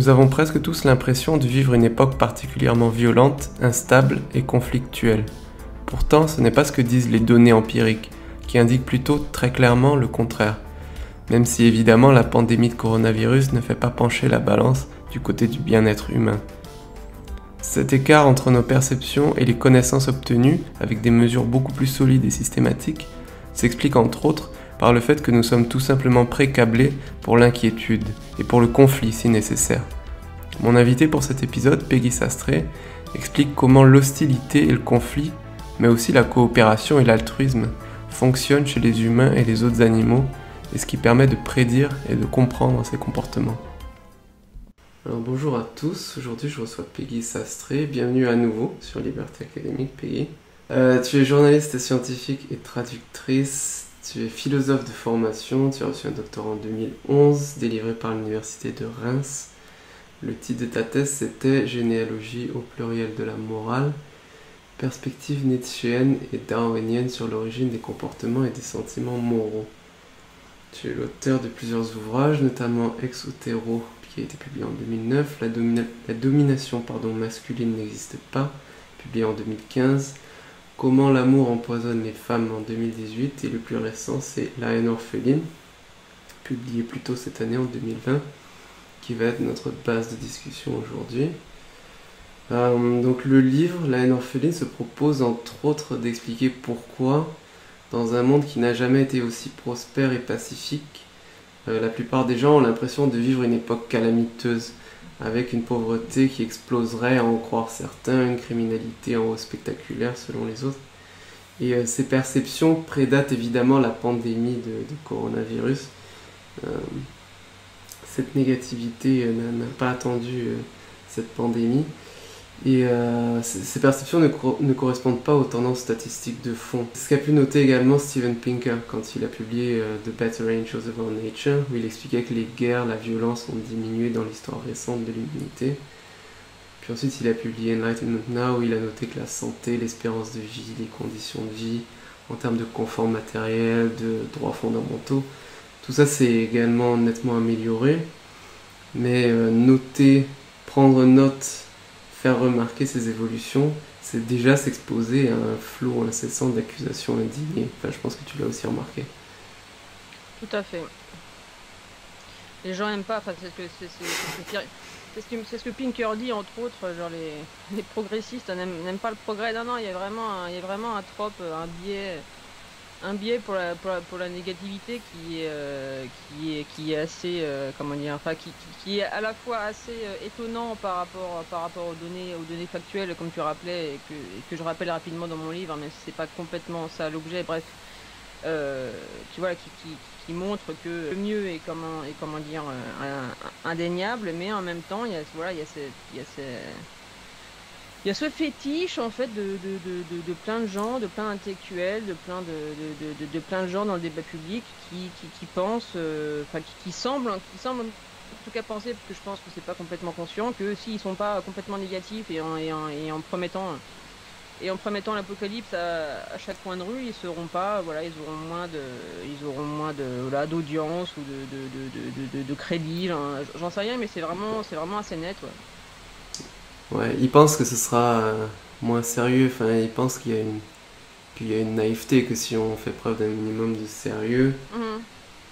Nous avons presque tous l'impression de vivre une époque particulièrement violente, instable et conflictuelle. Pourtant, ce n'est pas ce que disent les données empiriques, qui indiquent plutôt très clairement le contraire. Même si évidemment la pandémie de coronavirus ne fait pas pencher la balance du côté du bien-être humain. Cet écart entre nos perceptions et les connaissances obtenues, avec des mesures beaucoup plus solides et systématiques, s'explique entre autres par le fait que nous sommes tout simplement pré-câblés pour l'inquiétude et pour le conflit si nécessaire. Mon invité pour cet épisode, Peggy Sastré, explique comment l'hostilité et le conflit, mais aussi la coopération et l'altruisme, fonctionnent chez les humains et les autres animaux, et ce qui permet de prédire et de comprendre ces comportements. Alors bonjour à tous, aujourd'hui je reçois Peggy Sastré, bienvenue à nouveau sur Liberté Académique. Peggy. Tu es journaliste scientifique et traductrice, tu es philosophe de formation, tu as reçu un doctorat en 2011, délivré par l'université de Reims. Le titre de ta thèse c'était Généalogie au pluriel de la morale, perspective nietzschéenne et darwinienne sur l'origine des comportements et des sentiments moraux. Tu es l'auteur de plusieurs ouvrages, notamment Ex Utero, qui a été publié en 2009, La domination masculine n'existe pas, publié en 2015, Comment l'amour empoisonne les femmes en 2018, et le plus récent c'est La haine orpheline, publié plus tôt cette année en 2020, qui va être notre base de discussion aujourd'hui. Donc le livre, La haine orpheline, se propose entre autres d'expliquer pourquoi, dans un monde qui n'a jamais été aussi prospère et pacifique, la plupart des gens ont l'impression de vivre une époque calamiteuse, avec une pauvreté qui exploserait à en croire certains, une criminalité en hausse spectaculaire selon les autres. Et ces perceptions prédatent évidemment la pandémie de coronavirus. Cette négativité n'a pas attendu cette pandémie. Et ces perceptions ne correspondent pas aux tendances statistiques de fond. C'est ce qu'a pu noter également Steven Pinker quand il a publié The Better Angels of Our Nature, où il expliquait que les guerres, la violence ont diminué dans l'histoire récente de l'humanité. Puis ensuite il a publié Enlightenment Now, où il a noté que la santé, l'espérance de vie, les conditions de vie, en termes de confort matériel, de droits fondamentaux, tout ça s'est également nettement amélioré. Mais prendre note, faire remarquer ces évolutions, c'est déjà s'exposer à un flot incessant d'accusations indignées. Enfin, je pense que tu l'as aussi remarqué. Tout à fait. Les gens n'aiment pas, c'est ce que Pinker dit, entre autres, genre les progressistes n'aiment pas le progrès. Non, il y a vraiment un trope, un biais pour la négativité qui est assez, comment dire, enfin, qui est à la fois assez étonnant par rapport aux données factuelles, comme tu rappelais, et que je rappelle rapidement dans mon livre, même si c'est pas complètement ça l'objet, bref. Tu vois, qui montre que le mieux est comment dire indéniable, mais en même temps il y a ce fétiche en fait de plein de gens, de plein d'intellectuels, de plein de gens dans le débat public qui pensent, qui semblent en tout cas penser, parce que je pense que c'est pas complètement conscient, que s'ils sont pas complètement négatifs et en promettant l'apocalypse à chaque coin de rue, ils seront pas, voilà, ils auront moins voilà, d'audience ou de crédit. J'en sais rien, mais c'est vraiment assez net. Ouais, ils pensent que ce sera moins sérieux. Enfin, ils pensent qu'il y a une naïveté, que si on fait preuve d'un minimum de sérieux,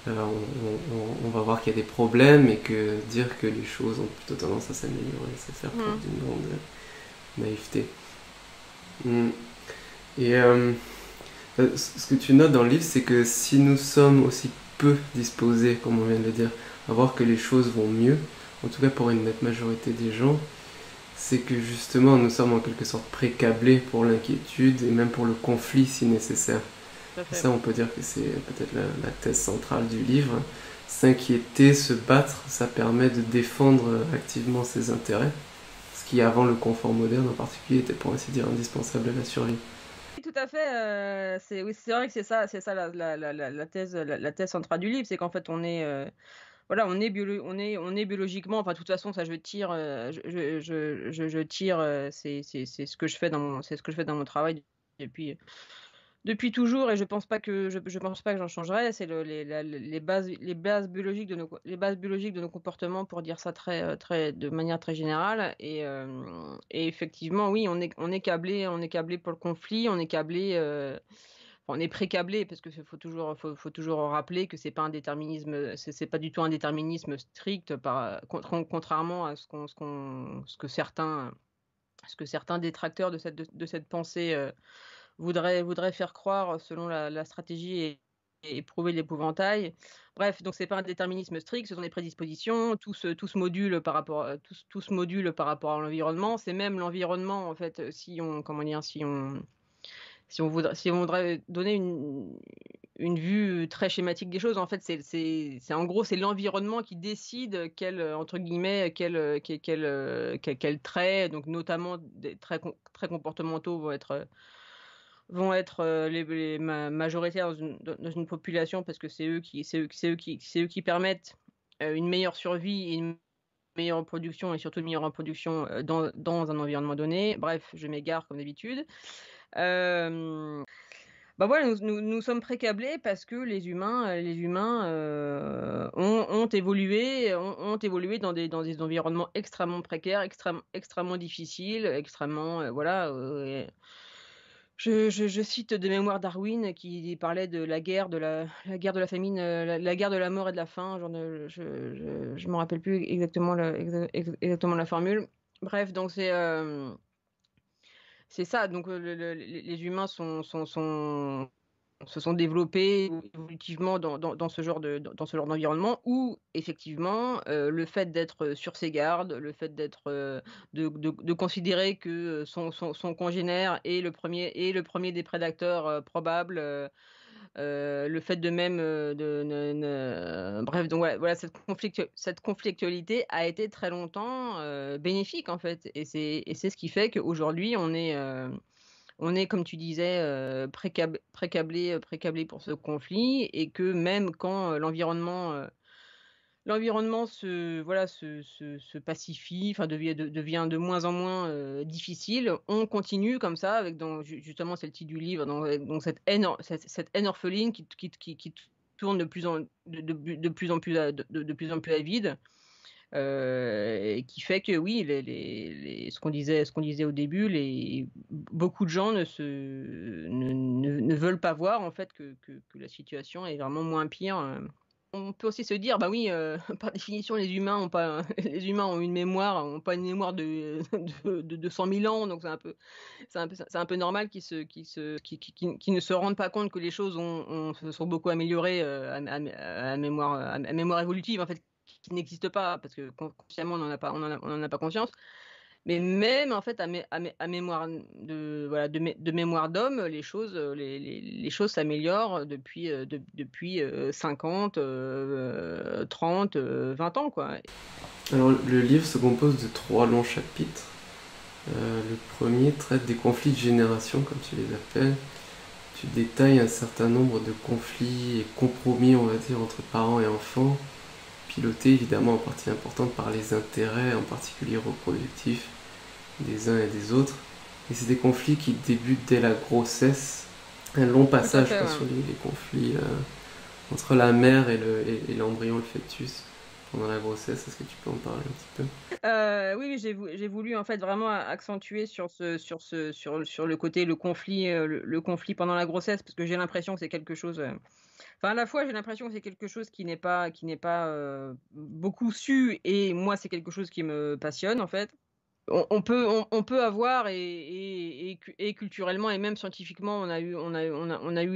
on va voir qu'il y a des problèmes, et que dire que les choses ont plutôt tendance à s'améliorer, c'est faire preuve d'une grande naïveté. Et ce que tu notes dans le livre, c'est que si nous sommes aussi peu disposés, comme on vient de le dire, à voir que les choses vont mieux, en tout cas pour une nette majorité des gens, c'est que justement nous sommes en quelque sorte pré-câblés pour l'inquiétude et même pour le conflit si nécessaire. Ça, on peut dire que c'est peut-être la thèse centrale du livre. S'inquiéter, se battre, ça permet de défendre activement ses intérêts, ce qui avant le confort moderne en particulier était pour ainsi dire indispensable à la survie. Oui, tout à fait. C'est vrai que c'est ça la thèse centrale du livre, c'est qu'en fait on est voilà, on est biologiquement, enfin de toute façon ça je tire, je tire, c'est ce que je fais dans mon travail Depuis toujours, et je pense pas que j'en changerai, c'est les bases biologiques de nos comportements, pour dire ça de manière très générale. Et effectivement, oui, on est câblé pour le conflit, on est pré-câblé, parce que faut toujours rappeler que c'est pas un déterminisme, c'est pas du tout un déterminisme strict, contrairement à ce que certains détracteurs de cette pensée voudrait faire croire, selon la stratégie et prouver l'épouvantail. Bref, donc c'est pas un déterminisme strict, ce sont des prédispositions, tout se module tout se module par rapport à l'environnement. C'est même l'environnement, en fait, si on voudrait donner une vue très schématique des choses, en fait, en gros, c'est l'environnement qui décide entre guillemets, quels traits, donc notamment des traits très comportementaux, vont être majoritaires dans une population, parce que c'est eux qui permettent une meilleure survie et une meilleure reproduction, et surtout une meilleure reproduction dans un environnement donné. Bref, je m'égare comme d'habitude. Bah voilà, nous sommes précablés parce que les humains ont évolué dans des environnements extrêmement précaires, extrêmement difficiles, extrêmement voilà. Je cite de mémoire Darwin, qui parlait de la guerre de la famine, la guerre de la mort et de la faim. Je me rappelle plus exactement la formule. Bref, donc c'est ça. Donc les humains se sont développés évolutivement dans ce dans ce genre d'environnement, où effectivement le fait d'être sur ses gardes, le fait de considérer que son congénère est le premier des prédateurs probables, le fait de même bref, donc voilà, cette conflictualité a été très longtemps bénéfique, en fait, et c'est ce qui fait qu'aujourd'hui on est, comme tu disais, précablé pour ce conflit, et que même quand l'environnement se pacifie, enfin devient de moins en moins difficile, on continue comme ça, justement, c'est le titre du livre, donc cette haine orpheline qui tourne de plus en plus de plus en plus à vide. Et qui fait que oui, ce qu'on disait au début, beaucoup de gens ne veulent pas voir, en fait, que la situation est vraiment moins pire. On peut aussi se dire, bah oui, par définition, les humains ont ont pas une mémoire de 100 000 ans, donc c'est un peu normal qu'ils ne se rendent pas compte que les choses se sont beaucoup améliorées à mémoire évolutive, en fait, qui n'existe pas, parce que consciemment on en a pas conscience. Mais même, en fait, à mémoire de mémoire d'homme, les choses s'améliorent depuis 50, 30, 20 ans, quoi. Alors, le livre se compose de 3 longs chapitres. Le premier traite des conflits de génération, comme tu les appelles. Tu détailles un certain nombre de conflits et compromis, on va dire, entre parents et enfants, pilotés évidemment en partie importante par les intérêts, en particulier reproductifs, des uns et des autres. Et c'est des conflits qui débutent dès la grossesse. Un long passage sur les conflits entre la mère et l'embryon, le fœtus, pendant la grossesse. Est-ce que tu peux en parler un petit peu? Oui, j'ai voulu, en fait, vraiment accentuer sur le côté, le conflit pendant la grossesse, parce que j'ai l'impression que c'est quelque chose. Enfin, à la fois, j'ai l'impression que c'est quelque chose qui n'est pas beaucoup su, et moi, c'est quelque chose qui me passionne, en fait. On peut avoir, et culturellement et même scientifiquement, on a eu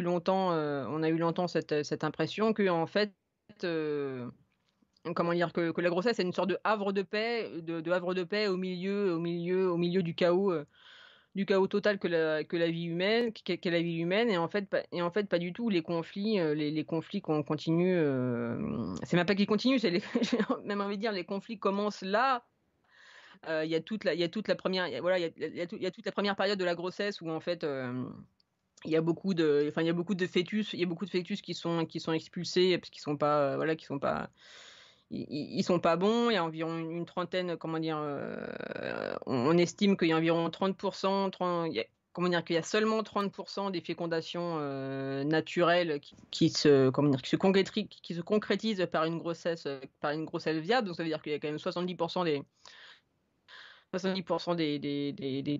longtemps cette impression que, en fait, comment dire, que la grossesse est une sorte de havre de paix, de havre de paix au milieu du chaos total que la vie humaine, qu'est la vie humaine. Et en fait, pas du tout. Les conflits qu'on continue, c'est même pas qu'ils continuent, j'ai même envie de dire, les conflits commencent là. Il y a toute la première, il y a toute la première période de la grossesse, où, en fait, il y a beaucoup il y a beaucoup de fœtus qui sont expulsés parce qu'ils sont pas, ils sont pas bons. Il y a environ une trentaine, comment dire, on estime qu'il y a environ 30%, comment dire, qu'il y a seulement 30% des fécondations naturelles qui se, comment dire, qui se concrétisent par une grossesse viable. Donc ça veut dire qu'il y a quand même 70% des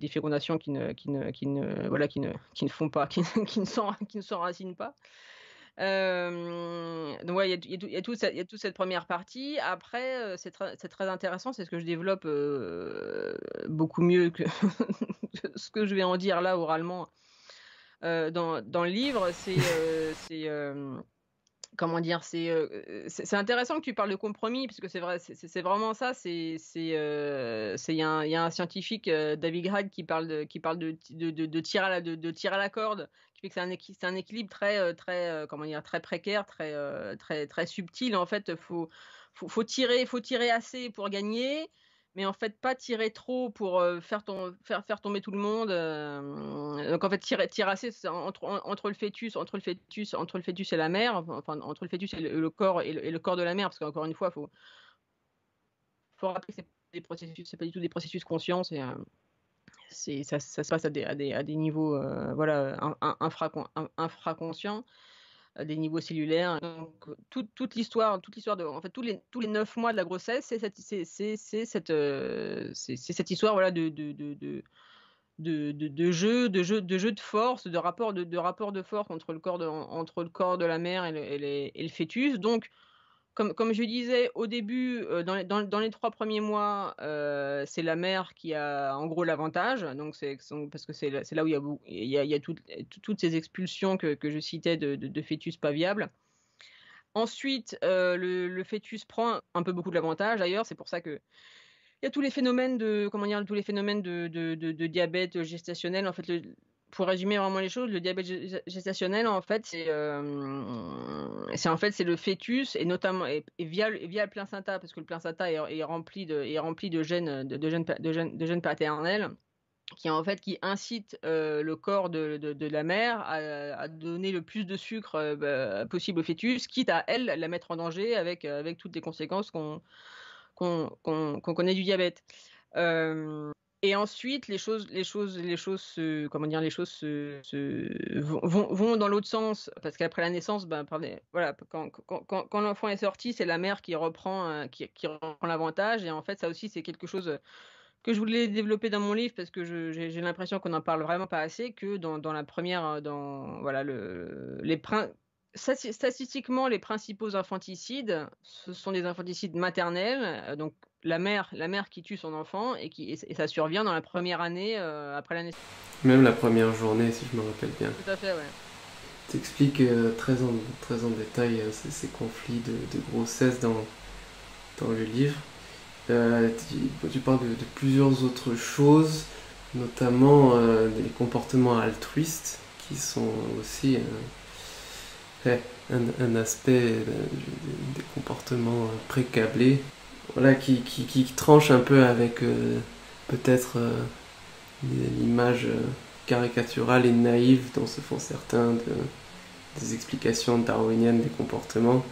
fécondations voilà, qui ne font pas, qui ne s'enracinent pas. Donc ouais, il y a toute cette première partie. Après, c'est très intéressant, c'est ce que je développe beaucoup mieux que ce que je vais en dire là oralement dans le livre. Comment dire, c'est intéressant que tu parles de compromis, parce que c'est vrai, c'est vraiment ça. Il y a un scientifique, David Gragg, qui parle de tir à la corde, qui fait que c'est un équilibre très comment dire, très précaire, très subtil. En fait, faut tirer assez pour gagner, mais en fait pas tirer trop pour faire tomber tout le monde. Donc en fait tirer assez, c'est entre le fœtus et la mère, enfin entre le fœtus et le corps et le corps de la mère, parce qu'encore une fois faut rappeler que c'est pas du tout des processus conscients. Ça se passe à des niveaux voilà, infraconscients, à des niveaux cellulaires. Donc toute l'histoire de, en fait, tous les 9 mois de la grossesse, c'est cette histoire, voilà, de jeu de force, de rapport de force entre le corps de la mère et le fœtus. Donc comme je disais au début, dans les 3 premiers mois, c'est la mère qui a en gros l'avantage. Donc parce que c'est là où il y a toutes ces expulsions que je citais de fœtus pas viables. Ensuite, le fœtus prend un peu beaucoup de l'avantage d'ailleurs. C'est pour ça que il y a tous les phénomènes de diabète gestationnel. En fait, pour résumer vraiment les choses, le diabète gestationnel, en fait, c'est le fœtus, et notamment via le placenta, parce que le placenta est rempli de gènes paternels, qui incitent le corps de la mère à donner le plus de sucre possible au fœtus, quitte à elle la mettre en danger avec toutes les conséquences qu'on connaît du diabète. Et ensuite, les choses vont dans l'autre sens, parce qu'après la naissance, voilà, quand l'enfant est sorti, c'est la mère qui reprend l'avantage. Et en fait, ça aussi, c'est quelque chose que je voulais développer dans mon livre, parce que j'ai l'impression qu'on n'en parle vraiment pas assez, que dans la première, voilà, statistiquement, les principaux infanticides, ce sont des infanticides maternels. Donc la mère qui tue son enfant, et ça survient dans la première année après la naissance. Même la première journée, si je me rappelle bien. Tout à fait, ouais. T'expliques très en détail ces conflits de grossesse dans le livre. Tu parles de plusieurs autres choses, notamment des comportements altruistes, qui sont aussi un aspect des comportements précablés, voilà, qui tranche un peu avec peut-être l'image caricaturale et naïve dont se font certains des explications darwiniennes des comportements,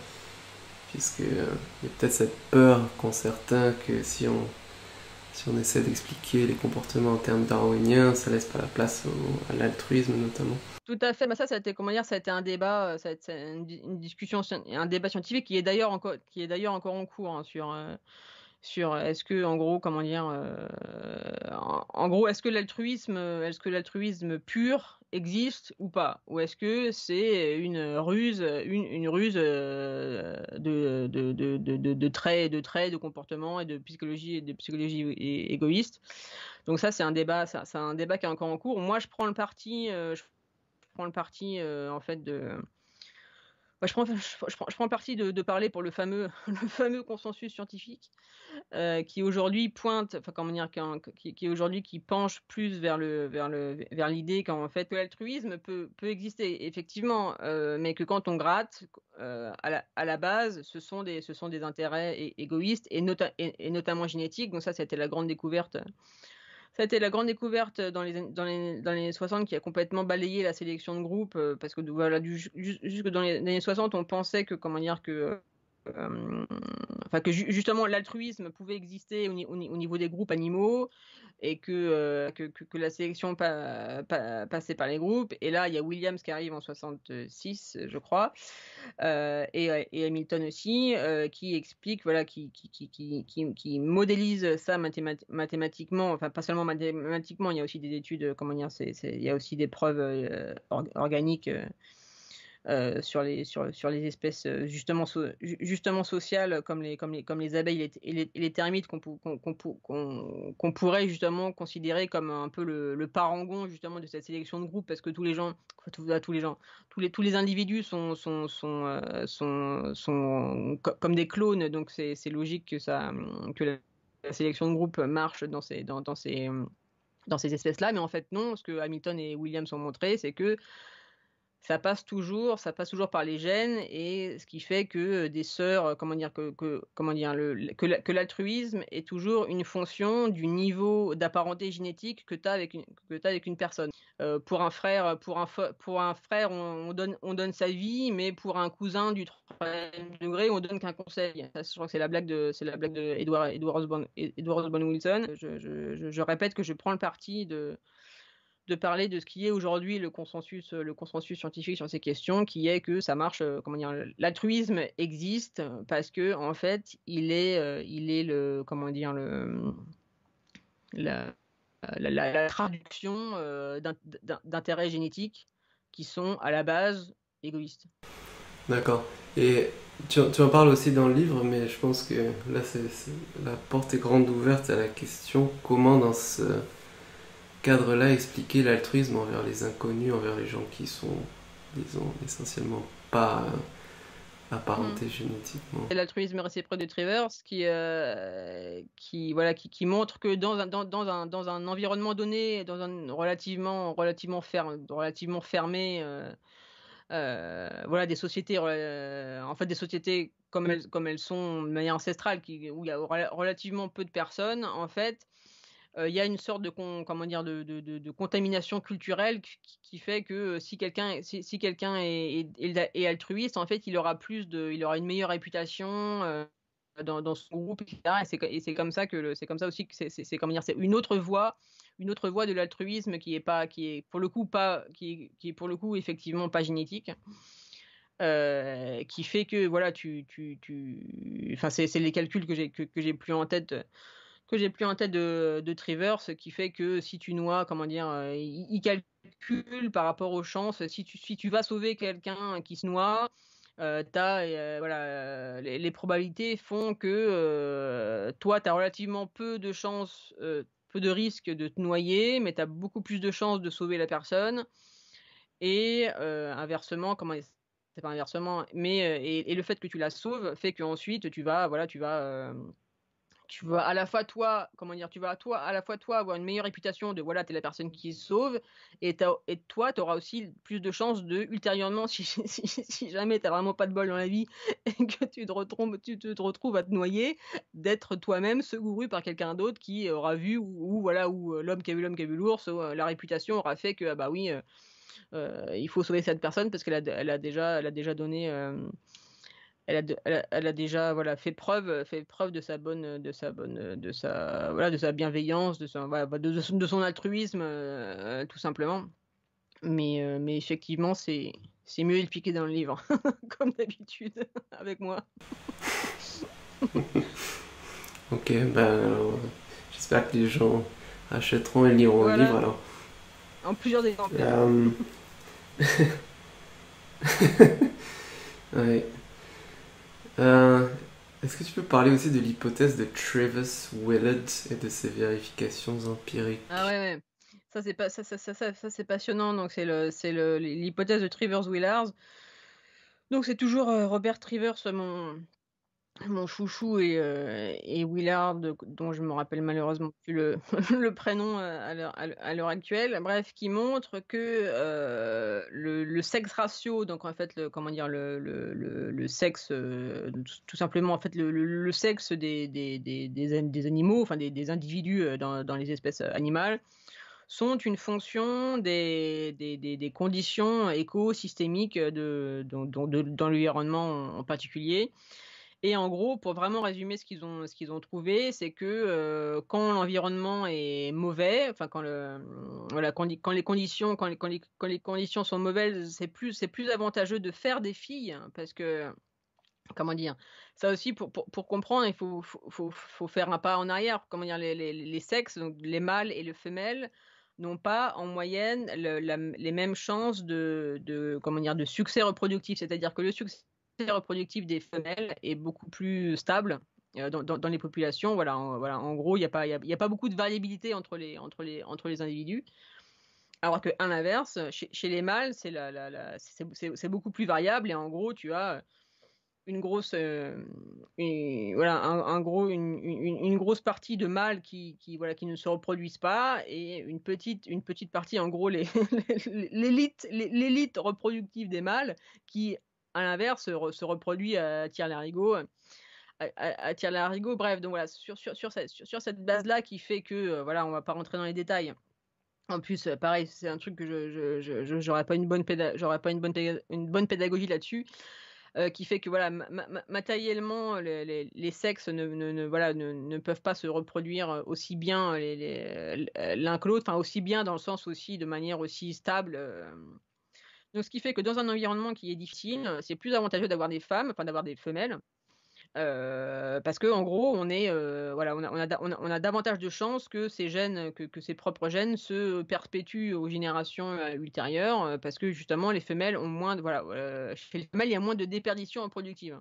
puisque il y a peut-être cette peur qu'ont certains que si on essaie d'expliquer les comportements en termes darwiniens, ça laisse pas la place à l'altruisme notamment. Tout à fait. Ça a été, comment dire, ça a été un débat, une discussion, un débat scientifique qui est d'ailleurs encore en cours, hein, sur est-ce que, en gros, comment dire, en gros, est-ce que l'altruisme pur existe ou pas, ou est-ce que c'est une ruse de traits, de comportement et de psychologie égoïste. Donc ça, c'est un débat qui est encore en cours. Moi, je prends le parti en fait je prends le parti de parler pour le fameux consensus scientifique, qui aujourd'hui qui penche plus vers l'idée qu'en fait que l'altruisme peut exister effectivement, mais que quand on gratte, à la base, ce sont des intérêts égoïstes, et notamment génétiques. Donc ça a été la grande découverte. Ça a été la grande découverte dans les années 60, qui a complètement balayé la sélection de groupe, parce que voilà, jusque dans les années 60, on pensait que, comment dire, justement l'altruisme pouvait exister au niveau des groupes animaux, et que la sélection passait par les groupes. Et là, il y a Williams qui arrive en 66, je crois, et Hamilton aussi, qui explique, voilà, qui modélise ça mathématiquement, enfin pas seulement mathématiquement, il y a aussi des études, comment dire, il y a aussi des preuves organiques. Sur les espèces justement sociales comme les abeilles et les termites qu'on pourrait justement considérer comme un peu le parangon justement de cette sélection de groupe, parce que tous les individus sont comme des clones, donc c'est logique que la sélection de groupe marche dans ces espèces-là. Mais en fait non, ce que Hamilton et Williams ont montré, c'est que ça passe toujours par les gènes, et ce qui fait que des sœurs, que l'altruisme est toujours une fonction du niveau d'apparenté génétique que tu as avec une personne. Pour un frère, on donne sa vie, mais pour un cousin du troisième degré, on donne qu'un conseil. Ça, je crois que c'est la blague de Edward Osborne Wilson. Je répète que je prends le parti de parler de ce qui est aujourd'hui le consensus scientifique sur ces questions, qui est que ça marche, l'altruisme existe parce que en fait il est la traduction d'intérêts génétiques qui sont à la base égoïstes. D'accord. Et tu en parles aussi dans le livre, mais je pense que là, la porte est grande ouverte à la question comment, dans ce cadre-là, expliquer l'altruisme envers les inconnus, envers les gens qui sont, disons, essentiellement pas apparentés génétiquement. C'est l'altruisme réciproque de Trivers qui montre que dans un environnement donné, dans un relativement fermé, voilà, des sociétés, en fait des sociétés comme elles sont de manière ancestrale, où il y a relativement peu de personnes, en fait. Il y a une sorte de contamination culturelle qui fait que si quelqu'un est altruiste, en fait, il aura une meilleure réputation dans son groupe, etc. Et c'est comme ça aussi que c'est une autre voie de l'altruisme qui est pour le coup effectivement pas génétique. Qui fait que voilà, enfin c'est les calculs que j'ai plus en tête de Trivers, ce qui fait que si tu noies, il calcule par rapport aux chances. Si tu vas sauver quelqu'un qui se noie, les probabilités font que toi, tu as relativement peu de chances, peu de risques de te noyer, mais tu as beaucoup plus de chances de sauver la personne. Et inversement, c'est pas inversement, mais et le fait que tu la sauves fait qu'ensuite tu vas à la fois toi, à la fois toi avoir une meilleure réputation de voilà, t'es la personne qui se sauve, et toi, tu auras aussi plus de chances de ultérieurement, si jamais t'as vraiment pas de bol dans la vie et que tu te retrouves à te noyer, d'être toi-même secouru par quelqu'un d'autre qui aura vu ou l'homme qui a vu l'ours, la réputation aura fait que bah oui, il faut sauver cette personne parce qu'elle a déjà donné. Elle a déjà fait preuve de sa bienveillance, de son altruisme, tout simplement. Mais effectivement, c'est mieux expliqué dans le livre, comme d'habitude, avec moi. Ok, alors, j'espère que les gens achèteront et liront le livre alors. En plusieurs exemplaires. Ouais. Est-ce que tu peux parler aussi de l'hypothèse de Travis Willard et de ses vérifications empiriques? Ah ouais. Ça c'est passionnant. Donc c'est l'hypothèse de Trivers Willard. Donc c'est toujours Robert Trivers, mon chouchou, et Willard, dont je me rappelle malheureusement plus le prénom à l'heure actuelle. Bref, qui montre que le sexe ratio, donc en fait le sexe, tout simplement en fait le sexe des animaux, enfin des individus dans les espèces animales, sont une fonction des conditions écosystémiques dans l'environnement en particulier. Et en gros, pour vraiment résumer ce qu'ils ont trouvé, c'est que quand l'environnement est mauvais, enfin voilà, quand les conditions, quand les conditions sont mauvaises, c'est plus avantageux de faire des filles, hein, parce que comment dire, ça aussi pour comprendre, faut faire un pas en arrière. Comment dire, les sexes, donc les mâles et les femelles, n'ont pas en moyenne les mêmes chances comment dire, de succès reproductif. C'est-à-dire que le succès reproductif des femelles est beaucoup plus stable dans les populations. Voilà, en gros, il y a pas beaucoup de variabilité entre les individus. Alors qu'à l'inverse, chez les mâles, c'est beaucoup plus variable et en gros, tu as une grosse voilà une grosse partie de mâles voilà qui ne se reproduisent pas et une petite partie en gros l'élite reproductive des mâles qui à l'inverse se reproduit à tire-larigot à tire-larigot. Bref, donc voilà sur cette base là qui fait que voilà, on va pas rentrer dans les détails. En plus, pareil, c'est un truc que j'aurais pas j'aurais pas une bonne pédagogie là-dessus, qui fait que voilà, matériellement, les sexes voilà, ne peuvent pas se reproduire aussi bien l'un que l'autre, enfin aussi bien dans le sens aussi de manière aussi stable. Donc, ce qui fait que dans un environnement qui est difficile, c'est plus avantageux d'avoir des femmes, enfin d'avoir des femelles, parce que en gros, voilà, on a davantage de chances que ces gènes, que ces propres gènes se perpétuent aux générations ultérieures, parce que justement, les femelles ont moins, voilà, chez les femelles, il y a moins de déperdition reproductive.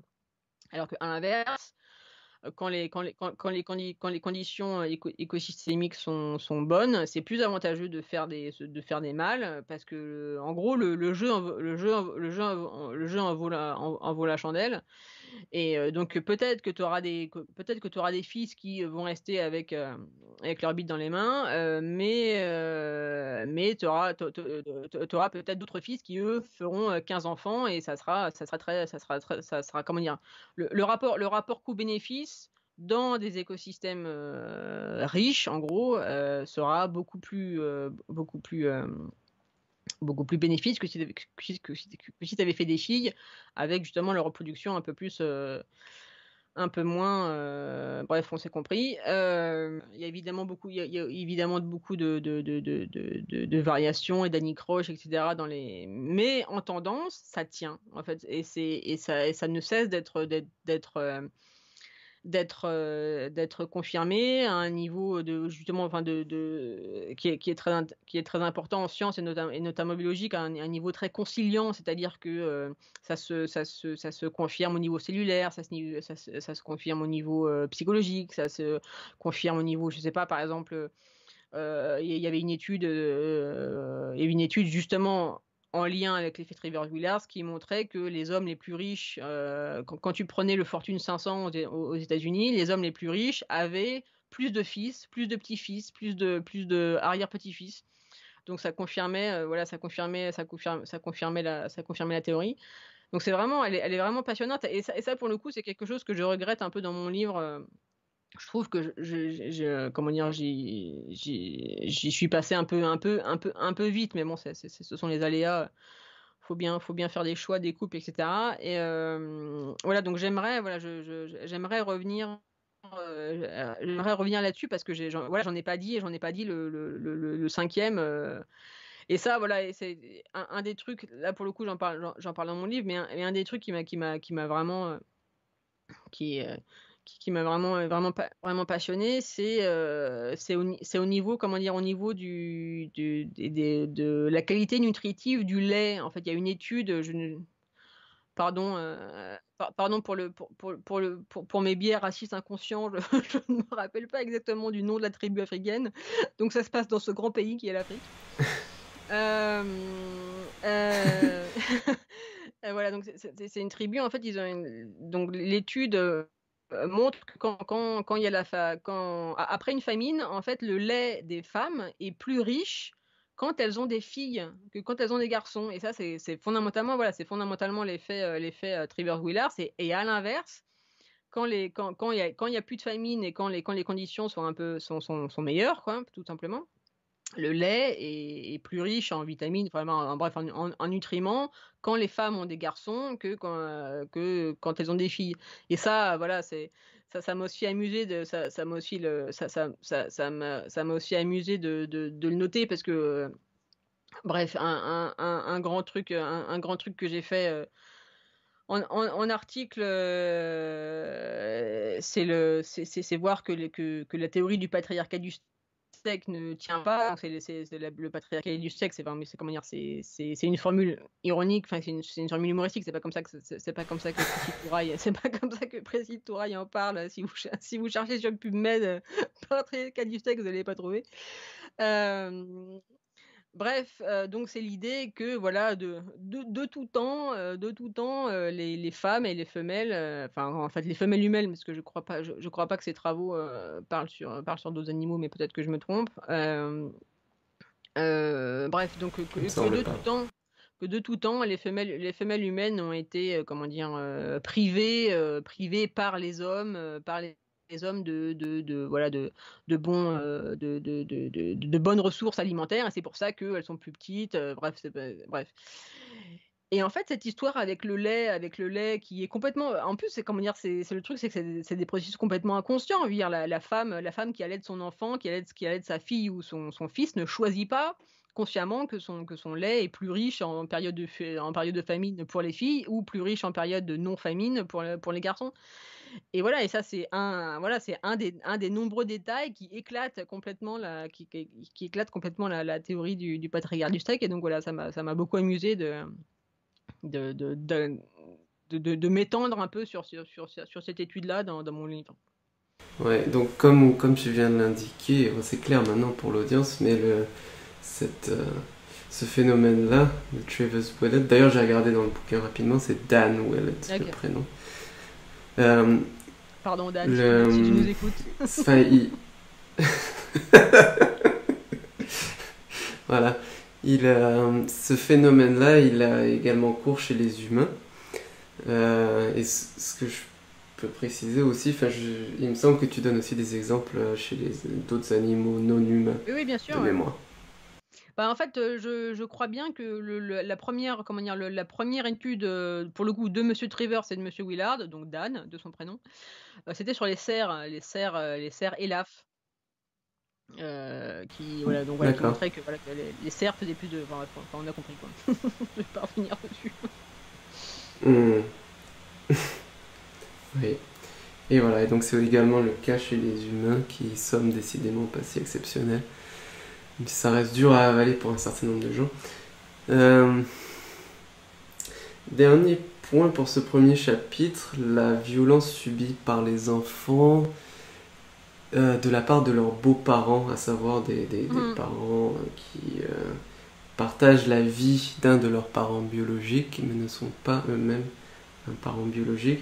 Alors qu'à l'inverse, quand les conditions écosystémiques sont bonnes, c'est plus avantageux de faire des mâles parce que, en gros, le jeu en vaut la chandelle. Et donc peut-être que tu auras des fils qui vont rester avec leur bite dans les mains, mais tu auras peut-être d'autres fils qui eux feront 15 enfants et ça sera comment dire, le rapport coût-bénéfice dans des écosystèmes riches, en gros, sera beaucoup plus bénéfique que si tu avais fait des filles avec justement leur reproduction un peu plus, un peu moins. Bref, on s'est compris. Il y a évidemment il y a évidemment beaucoup de variations et d'anicroches, etc. Mais en tendance, ça tient en fait, et ça ne cesse d'être confirmé à un niveau de justement enfin qui est très important en sciences et notamment biologique, à un niveau très conciliant, c'est-à-dire que ça se confirme au niveau cellulaire, ça se confirme au niveau psychologique, ça se confirme au niveau, je sais pas, par exemple, il y avait il y avait une étude justement en lien avec l'effet Trevor-Wheeler qui montrait que les hommes les plus riches, quand tu prenais le Fortune 500 aux États-Unis, les hommes les plus riches avaient plus de fils, plus de petits-fils, plus de arrière-petits-fils. Donc ça confirmait, voilà, ça confirmait la théorie. Donc c'est vraiment, elle est vraiment passionnante. Et ça, pour le coup, c'est quelque chose que je regrette un peu dans mon livre. Je trouve que comment dire, j'y suis passé un peu vite, mais bon, ce sont les aléas. Faut bien faire des choix, des coupes, etc. Et voilà, donc j'aimerais revenir là-dessus parce que voilà, j'en ai pas dit, et j'en ai pas dit le cinquième. Et ça, voilà, et c'est un des trucs. Là, pour le coup, j'en parle dans mon livre, mais un des trucs qui m'a vraiment, qui qui m'a vraiment passionné, c'est au niveau, comment dire, au niveau de la qualité nutritive du lait. En fait, il y a une étude, pardon, pardon pour mes biais racistes inconscients, je ne me rappelle pas exactement du nom de la tribu africaine. Donc ça se passe dans ce grand pays qui est l'Afrique. Euh, euh, voilà, donc c'est une tribu. En fait, donc l'étude montre que quand il y a après une famine, en fait, le lait des femmes est plus riche quand elles ont des filles que quand elles ont des garçons. Et ça, c'est fondamentalement, voilà, c'est fondamentalement l'effet Trevor-Wheeler. Et à l'inverse, quand il y a plus de famine et quand les conditions sont meilleures, quoi, tout simplement. le lait est plus riche en vitamines, vraiment, en bref, en nutriments, quand les femmes ont des garçons que quand elles ont des filles. Et ça, voilà, ça m'a aussi amusé de ça m'a aussi le ça m'a aussi amusé de le noter parce que, bref, un grand truc, un grand truc que j'ai fait, en article, c'est voir que la théorie du patriarcat du steak ne tient pas. C'est le patriarcat du steak, c'est comment dire? C'est une formule ironique, enfin, c'est une formule humoristique, c'est pas comme ça que Précise Touraille c'est pas comme ça que Précise Touraille en parle. Si vous cherchez sur PubMed, patriarcat du steak, vous allez pas trouver. Hem Bref, donc c'est l'idée que voilà de tout temps, les femmes et les femelles, enfin en fait les femelles humaines parce que je crois pas que ces travaux, parlent sur d'autres animaux, mais peut-être que je me trompe. Bref donc Il me semble pas. que de tout temps les femelles humaines ont été, comment dire? Privées par les hommes, par les hommes voilà de bonnes ressources alimentaires et c'est pour ça qu'elles sont plus petites, bref, bref. Et en fait, cette histoire avec le lait qui est complètement, en plus, c'est comment dire? C'est le truc, c'est que c'est des processus complètement inconscients. Je veux dire la femme qui allait de son enfant, qui allait de sa fille ou son fils ne choisit pas consciemment que son lait est plus riche en période de famine pour les filles ou plus riche en période de non famine pour les garçons. Et voilà, et ça c'est un des nombreux détails qui éclatent complètement qui éclate complètement la théorie du patriarcat du steak et donc voilà, ça m'a beaucoup amusé de de de de m'étendre un peu sur cette étude-là dans mon livre. Ouais, donc comme tu viens de l'indiquer, bon, c'est clair maintenant pour l'audience, mais cette, ce phénomène-là, de Travis Willett, d'ailleurs j'ai regardé dans le bouquin rapidement, c'est Dan Willett le OK. prénom. Euh, Pardon Dan, si tu le, nous écoutes. enfin, voilà, ce phénomène-là, il a également cours chez les humains. Et ce que je peux préciser aussi, il me semble que tu donnes aussi des exemples chez d'autres animaux non humains Oui, oui, bien de sûr, ouais. mémoire. Bah, en fait, je crois bien que la première comment dire? La première étude, pour le coup de monsieur Trevor et de monsieur Willard, donc Dan, de son prénom, c'était sur les cerfs Elaph. Qui voilà, donc voilà, qui D'accord. montrait que voilà, que les cerfs faisaient plus de enfin, on a compris quoi. Je vais pas revenir dessus. Hmm. Oui. Et voilà, et donc c'est également le cas chez les humains qui sommes décidément pas si exceptionnels. Ça reste dur à avaler pour un certain nombre de gens. Euh, Dernier point pour ce premier chapitre, la violence subie par les enfants de la part de leurs beaux-parents, à savoir des Mmh. parents qui partagent la vie d'un de leurs parents biologiques, mais ne sont pas eux-mêmes un parent biologique.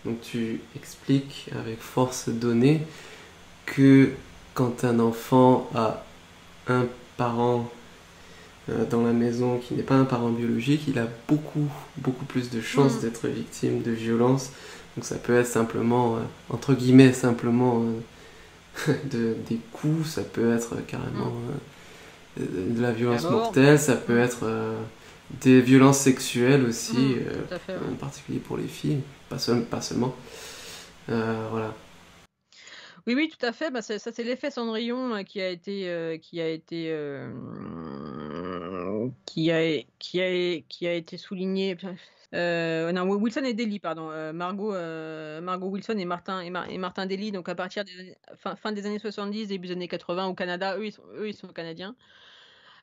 Donc tu expliques avec force donnée que quand un enfant a un parent dans la maison qui n'est pas un parent biologique, il a beaucoup plus de chances Mmh. d'être victime de violence. Donc ça peut être simplement, entre guillemets, simplement des coups, ça peut être Mmh. carrément de la La violence mort. mortelle, ça peut Mmh. être des violences sexuelles aussi, Tout à fait, ouais. en particulier pour les filles, pas seulement. Voilà. Oui, oui, tout à fait. Bah, c'est l'effet Cendrillon, qui a été souligné. Non, Wilson et Daly, pardon. Margot Wilson et Martin Daly. Donc à partir des fin des années 70, début des années 80 au Canada. Eux, ils sont canadiens.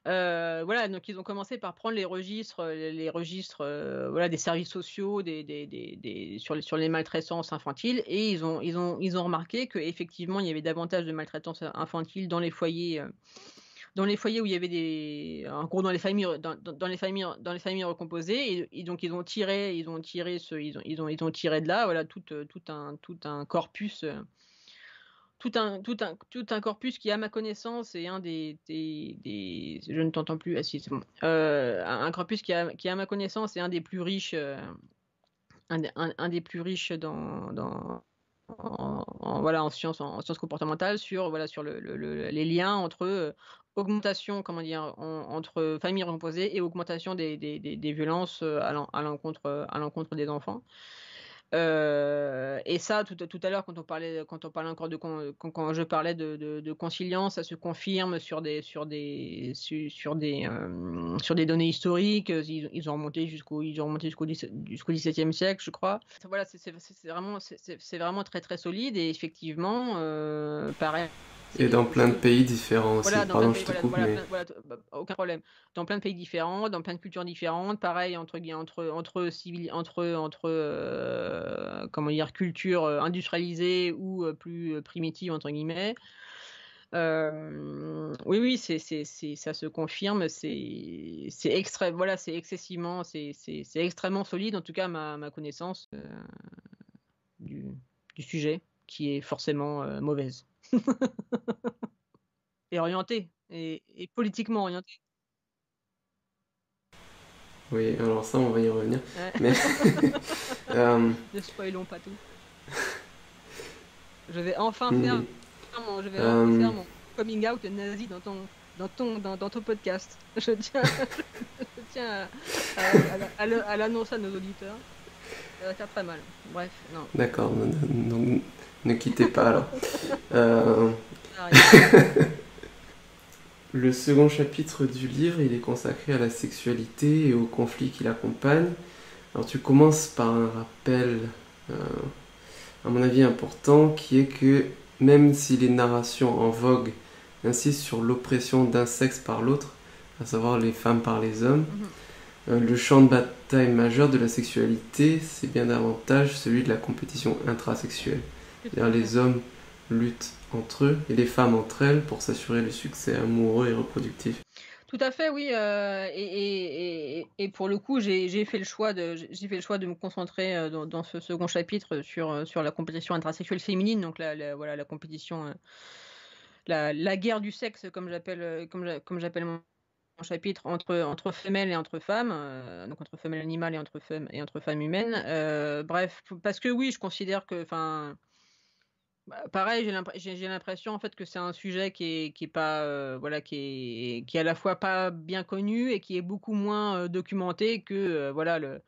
Voilà, donc ils ont commencé par prendre les registres, voilà, des services sociaux, sur les maltraitances infantiles et ils ont remarqué qu'effectivement, il y avait davantage de maltraitance infantile dans les foyers où il y avait en gros, dans les familles recomposées et donc ils ont tiré de là, voilà, tout un corpus, tout un corpus qui, à ma connaissance, est un je ne t'entends plus. Ah si, c'est bon. Un corpus qui, à ma connaissance, est un des plus riches, un des plus riches voilà, en sciences comportementales sur voilà sur les liens augmentation, comment dire, entre familles recomposées et augmentation des violences à l'encontre des enfants. Et ça, tout à l'heure, quand on parlait encore quand je parlais de conciliance, ça se confirme sur des données historiques. Ils ont remonté jusqu'au XVIIe siècle, je crois. Voilà, c'est vraiment très très solide et effectivement, pareil. Et dans plein de pays différents aussi. Voilà, dans plein Pardon, de je pays, te coupe, mais... aucun problème. Dans plein de pays différents, dans plein de cultures différentes, pareil comment dire, cultures industrialisées ou plus primitives entre guillemets. Oui, ça se confirme, c'est extrêmement solide, en tout cas ma connaissance du, du sujet, qui est forcément mauvaise. Et orientée, et politiquement orientée. Oui, alors ça, on va y revenir. Ouais. Mais... Ne spoilons pas tout. Je vais enfin mhm. faire mon coming out nazi dans ton podcast. Je tiens à l'annoncer à nos auditeurs. Ça va faire très mal. Bref, non. D'accord, ne quittez pas alors. Le second chapitre du livre, il est consacré à la sexualité et aux conflits qui l'accompagnent. Alors tu commences par un rappel, à mon avis important, qui est que même si les narrations en vogue insistent sur l'oppression d'un sexe par l'autre, à savoir les femmes par les hommes, le champ de bataille majeur de la sexualité, c'est bien davantage celui de la compétition intrasexuelle. C'est-à-dire les hommes luttent entre eux et les femmes entre elles pour s'assurer le succès amoureux et reproductif. Tout à fait, oui. Et pour le coup, j'ai fait le choix de me concentrer dans ce second chapitre sur la compétition intrasexuelle féminine, donc voilà, la compétition, la guerre du sexe, comme j'appelle mon chapitre, entre femelles et entre femmes, donc entre femelles animales et entre femmes humaines. Bref, parce que oui, je considère que, enfin. Pareil, j'ai l'impression en fait que c'est un sujet qui est pas voilà, qui est à la fois pas bien connu et qui est beaucoup moins documenté que voilà, le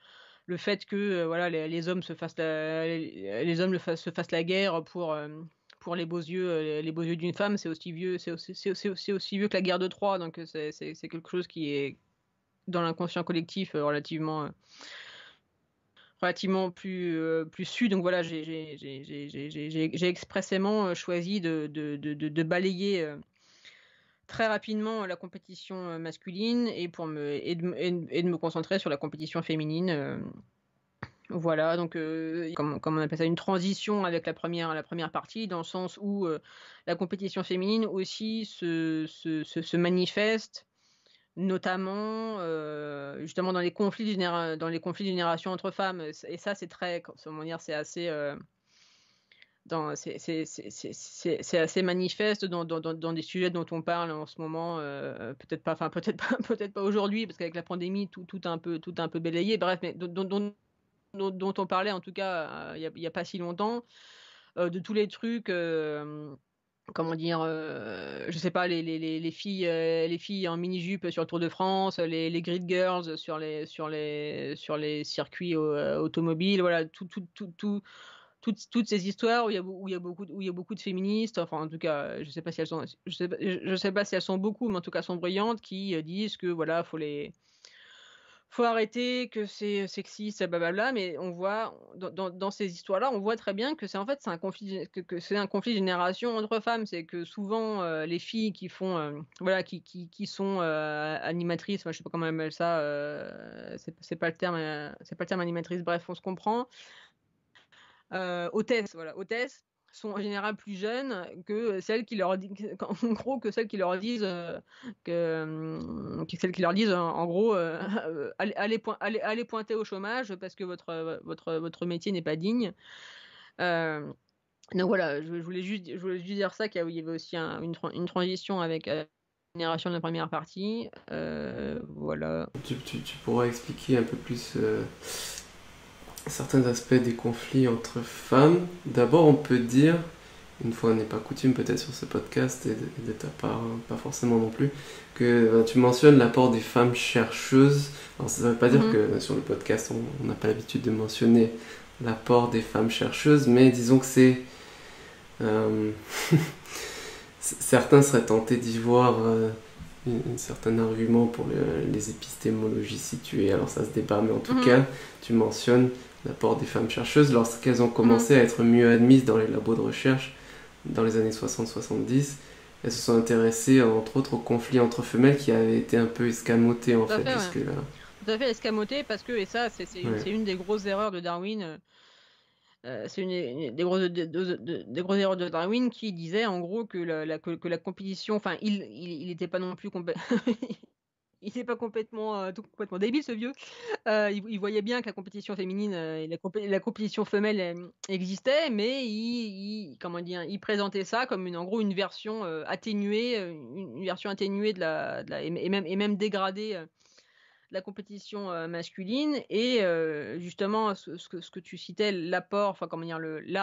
fait que voilà, les hommes se fassent la guerre pour les beaux yeux d'une femme. C'est aussi vieux, c'est aussi vieux que la guerre de Troie, donc c'est quelque chose qui est dans l'inconscient collectif relativement plus su. Donc voilà, j'ai expressément choisi de balayer très rapidement la compétition masculine et de me concentrer sur la compétition féminine. Voilà, donc comme on appelle ça, une transition avec la première partie, dans le sens où la compétition féminine aussi se manifeste, notamment justement dans les conflits de génération entre femmes. Et ça, c'est très, comment dire, c'est assez c'est assez manifeste dans des sujets dont on parle en ce moment, peut-être pas aujourd'hui, parce qu'avec la pandémie tout a un peu balayé, bref, mais dont on parlait en tout cas il y a pas si longtemps, de tous les trucs, comment dire, je sais pas, les filles en mini-jupe sur le Tour de France, les grid girls sur les circuits automobiles, voilà, toutes ces histoires où il y a beaucoup de féministes, enfin en tout cas, je sais pas si elles sont beaucoup, mais en tout cas sont brillantes, qui disent que voilà, faut arrêter, que c'est sexiste, blablabla. Mais on voit dans ces histoires-là, on voit très bien que c'est en fait c'est un conflit de génération entre femmes. C'est que souvent les filles qui font voilà, qui sont animatrices, moi je sais pas comment on appelle ça, c'est pas le terme animatrice, bref, on se comprend. Hôtesses, voilà, hôtesses sont en général plus jeunes que celles qui leur disent, en gros, que celles qui leur disent en gros allez pointer au chômage parce que votre métier n'est pas digne. Donc voilà, je voulais juste dire ça, qu'il y avait aussi une transition avec la génération de la première partie. Voilà. Tu pourras expliquer un peu plus certains aspects des conflits entre femmes. D'abord, on peut dire, une fois n'est pas coutume peut-être sur ce podcast, et de ta part, pas forcément non plus, que tu mentionnes l'apport des femmes chercheuses. Alors ça ne veut pas dire que sur le podcast on n'a pas l'habitude de mentionner l'apport des femmes chercheuses, mais disons que c'est... certains seraient tentés d'y voir un certain argument pour les épistémologies situées. Alors ça se débat, mais en tout cas, tu mentionnes l'apport des femmes chercheuses lorsqu'elles ont commencé à être mieux admises dans les labos de recherche dans les années 60-70. Elles se sont intéressées entre autres au conflit entre femelles qui avait été un peu escamoté en fait jusque-là. Tout à fait escamoté parce que, et ça c'est une des grosses erreurs de Darwin. C'est une des grosses erreurs de Darwin qui disait en gros que la compétition, enfin il était pas non plus il était pas complètement débile ce vieux. Il voyait bien que la compétition féminine et la compétition femelle existait, mais comment dire, il présentait ça comme en gros une version atténuée, une version atténuée et même dégradée de la compétition masculine. Et justement ce que tu citais, l'apport, enfin comment dire,